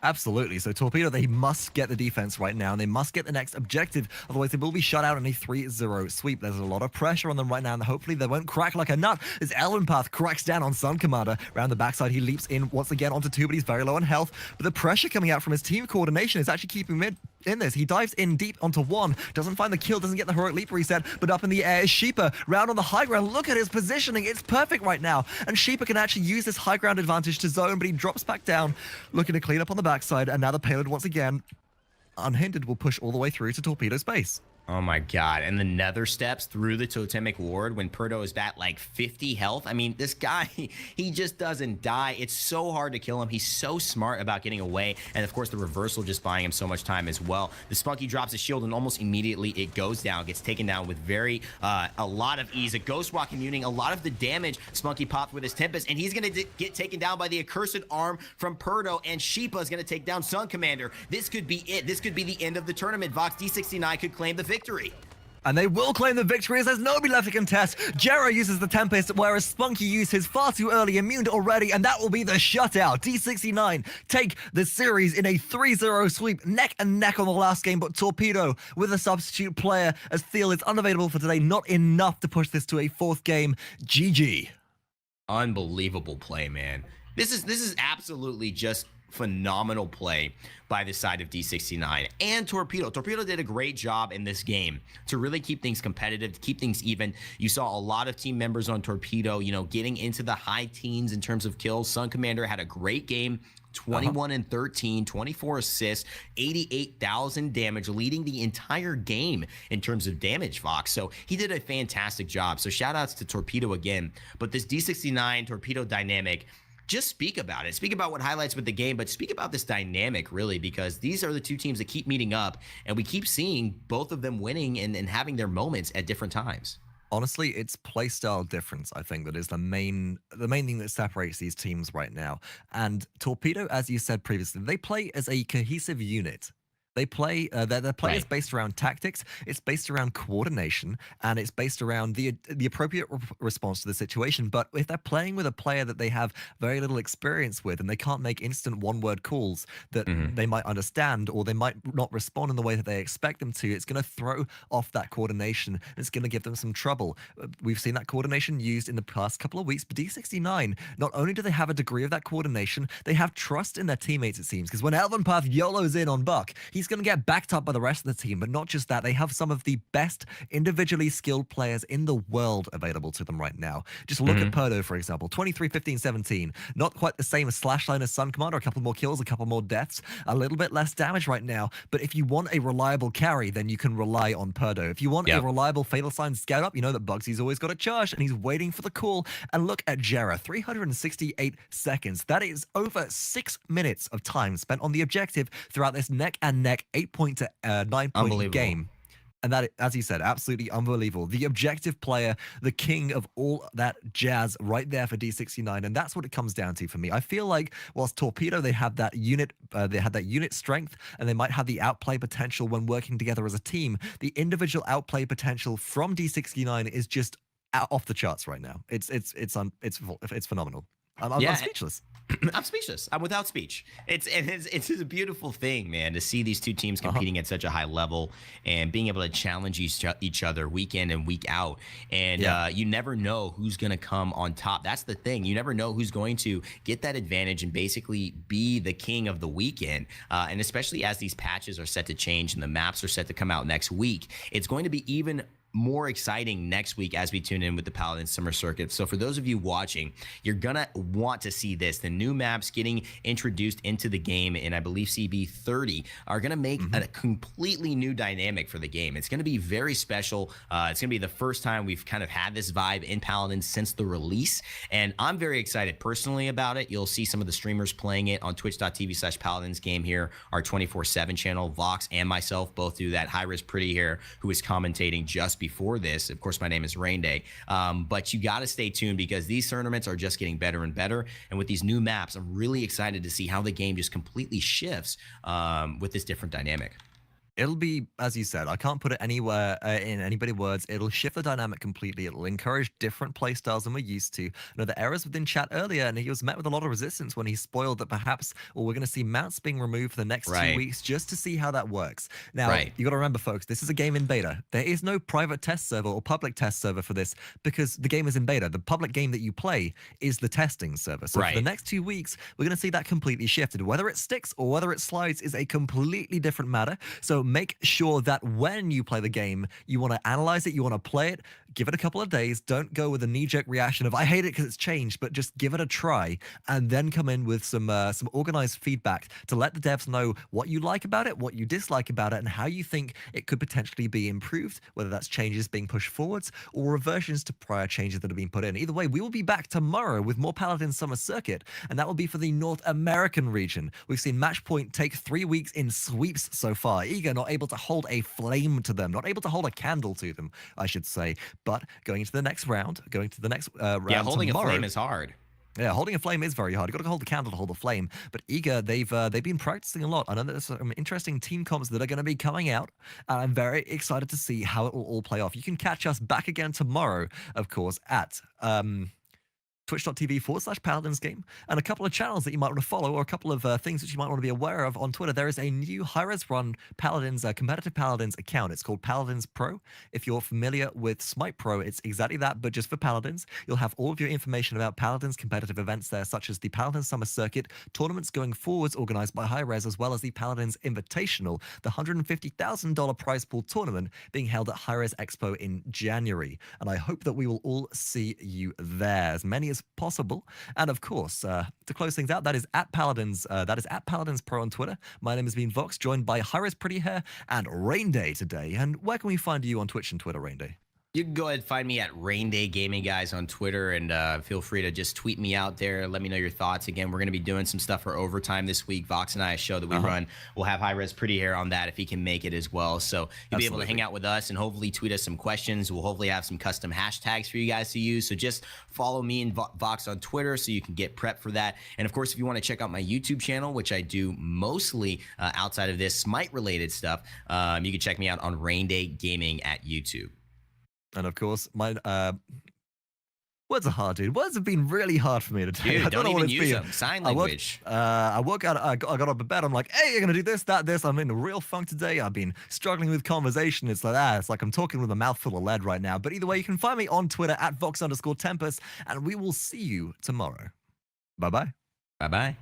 Absolutely. So Torpedo, they must get the defense right now, and they must get the next objective. Otherwise, they will be shut out in a 3-0 sweep. There's a lot of pressure on them right now, and hopefully they won't crack like a nut as eLvenpath cracks down on SunCommander. Around the backside, he leaps in once again onto 2, but he's very low on health. But the pressure coming out from his team coordination is actually keeping him in this. He dives in deep onto 1, doesn't find the kill, doesn't get the heroic leap reset, but up in the air is Shipa. Round on the high ground. Look at his positioning. It's perfect right now. And Shipa can actually use this high ground advantage to zone, but he drops back down, looking to clean up on the backside. And now the payload once again, unhindered, will push all the way through to Torpedo's base. Oh my god, and the nether steps through the totemic ward when PERDO is at like 50 health. I mean, this guy, he just doesn't die. It's so hard to kill him. He's so smart about getting away, and of course the reversal just buying him so much time as well. The spunkki drops his shield and almost immediately it goes down, gets taken down with a lot of ease. A ghost walk immuning a lot of the damage. Spunkki popped with his Tempest, and he's gonna get taken down by the accursed arm from PERDO, and Shipa is gonna take down SunCommander. This could be it. This could be the end of the tournament. Vox D69 could claim the victory. And they will claim the victory as there's nobody left to contest. Gerrah uses the Tempest, whereas spunkki used his far too early immune already, and that will be the shutout. D69 take the series in a 3-0 sweep, neck and neck on the last game, but Torpedo with a substitute player as Thiel is unavailable for today, not enough to push this to a 4th game. GG. Unbelievable play, man. This is absolutely just phenomenal play by the side of D69 and Torpedo. Torpedo did a great job in this game to really keep things competitive, to keep things even. You saw a lot of team members on Torpedo, you know, getting into the high teens in terms of kills. SunCommander had a great game. 21 and 13, 24 assists, 88,000 damage, leading the entire game in terms of damage, Vox. So he did a fantastic job. So shout outs to Torpedo again. But this D69 Torpedo dynamic, just speak about it. Speak about what highlights with the game, but speak about this dynamic, really, because these are the two teams that keep meeting up, and we keep seeing both of them winning and having their moments at different times. Honestly, it's playstyle difference, I think, that is the main thing that separates these teams right now. And Torpedo, as you said previously, they play as a cohesive unit. They play, their play is based around tactics, it's based around coordination, and it's based around the appropriate response to the situation. But if they're playing with a player that they have very little experience with, and they can't make instant one-word calls that they might understand, or they might not respond in the way that they expect them to, it's going to throw off that coordination, and it's going to give them some trouble. We've seen that coordination used in the past couple of weeks, but D69, not only do they have a degree of that coordination, they have trust in their teammates, it seems, because when eLvenpath YOLOs in on Buck, he's going to get backed up by the rest of the team. But not just that, they have some of the best individually skilled players in the world available to them right now. Just look at PERDO, for example. 23, 15, 17. Not quite the same as Slashline as SunCommander. A couple more kills, a couple more deaths, a little bit less damage right now. But if you want a reliable carry, then you can rely on PERDO. If you want a reliable Fatal Sign scout up, you know that bugzy's always got a charge, and he's waiting for the call. And look at gerrah, 368 seconds. That is over 6 minutes of time spent on the objective throughout this neck and neck 8-point to 9-point game. And that, as you said, absolutely unbelievable. The objective player, the king of all that jazz right there for D69. And that's what it comes down to for me. I feel like whilst Torpedo, they have that unit strength, and they might have the outplay potential when working together as a team. The individual outplay potential from D69 is just off the charts right now. It's phenomenal. I'm speechless. I'm speechless. I'm without speech. It's a beautiful thing, man, to see these two teams competing at such a high level and being able to challenge each other week in and week out. And you never know who's going to come on top. That's the thing. You never know who's going to get that advantage and basically be the king of the weekend. And especially as these patches are set to change and the maps are set to come out next week, it's going to be even more exciting next week as we tune in with the Paladins Summer Circuit. So for those of you watching, you're gonna want to see this. The new maps getting introduced into the game in, I believe, CB 30 are gonna make a completely new dynamic for the game. It's gonna be very special. It's gonna be the first time we've kind of had this vibe in Paladins since the release, and I'm very excited personally about it. You'll see some of the streamers playing it on twitch.tv/Paladins game here, our 24/7 channel. Vox and myself both do that. Hi-Rez Pretty Hair, who is commentating just before this. Of course, my name is Rain Day. But you got to stay tuned because these tournaments are just getting better and better. And with these new maps, I'm really excited to see how the game just completely shifts with this different dynamic. It'll be, as you said, I can't put it anywhere in anybody's words. It'll shift the dynamic completely. It'll encourage different play styles than we're used to. You know, the errors within chat earlier, and he was met with a lot of resistance when he spoiled that perhaps, well, we're going to see mounts being removed for the next 2 weeks just to see how that works. Now, you got to remember, folks, this is a game in beta. There is no private test server or public test server for this because the game is in beta. The public game that you play is the testing server. So for the next 2 weeks, we're going to see that completely shifted. Whether it sticks or whether it slides is a completely different matter. So make sure that when you play the game, you want to analyze it, you want to play it, give it a couple of days. Don't go with a knee-jerk reaction of, I hate it because it's changed, but just give it a try and then come in with some organized feedback to let the devs know what you like about it, what you dislike about it, and how you think it could potentially be improved, whether that's changes being pushed forwards or reversions to prior changes that have been put in. Either way, we will be back tomorrow with more Paladins Summer Circuit, and that will be for the North American region. We've seen Match Point take 3 weeks in sweeps so far. Eager not able to hold a flame to them, not able to hold a candle to them, I should say. But going into the next round, round holding tomorrow, a flame is hard. Yeah, holding a flame is very hard. You've got to hold the candle to hold the flame. But Eager, they've been practicing a lot. I know there's some interesting team comps that are going to be coming out. And I'm very excited to see how it will all play off. You can catch us back again tomorrow, of course, at twitch.tv/Paladins game, and a couple of channels that you might want to follow, or a couple of things that you might want to be aware of on Twitter. There is a new Hi-Rez run Paladins, competitive Paladins account. It's called Paladins Pro. If you're familiar with Smite Pro, it's exactly that, but just for Paladins. You'll have all of your information about Paladins competitive events there, such as the Paladins Summer Circuit, tournaments going forwards organized by Hi-Rez, as well as the Paladins Invitational, the $150,000 prize pool tournament being held at Hi-Rez Expo in January. And I hope that we will all see you there, as many as possible. And of course, to close things out, that is at Paladins. That is at Paladins Pro on Twitter. My name has been Vox, joined by Hi-Rez Pretty Hair and Rain Day today. And where can we find you on Twitch and Twitter, Rain Day? You can go ahead and find me at Rain Day Gaming, guys, on Twitter, and feel free to just tweet me out there. Let me know your thoughts. Again, we're going to be doing some stuff for overtime this week. Vox and I, a show that we run, we'll have Hi-Rez Pretty Hair on that if he can make it as well. So you'll be able to hang out with us and hopefully tweet us some questions. We'll hopefully have some custom hashtags for you guys to use. So just follow me and Vox on Twitter so you can get prepped for that. And of course, if you want to check out my YouTube channel, which I do mostly outside of this Smite-related stuff, you can check me out on Rain Day Gaming at YouTube. And of course, my words are hard, dude. Words have been really hard for me today. Dude, don't even use them. Sign language. I got up of bed. I'm like, hey, you're gonna do this, that, this. I'm in a real funk today. I've been struggling with conversation. It's like I'm talking with a mouthful of lead right now. But either way, you can find me on Twitter at Vox_Tempest, and we will see you tomorrow. Bye bye. Bye bye.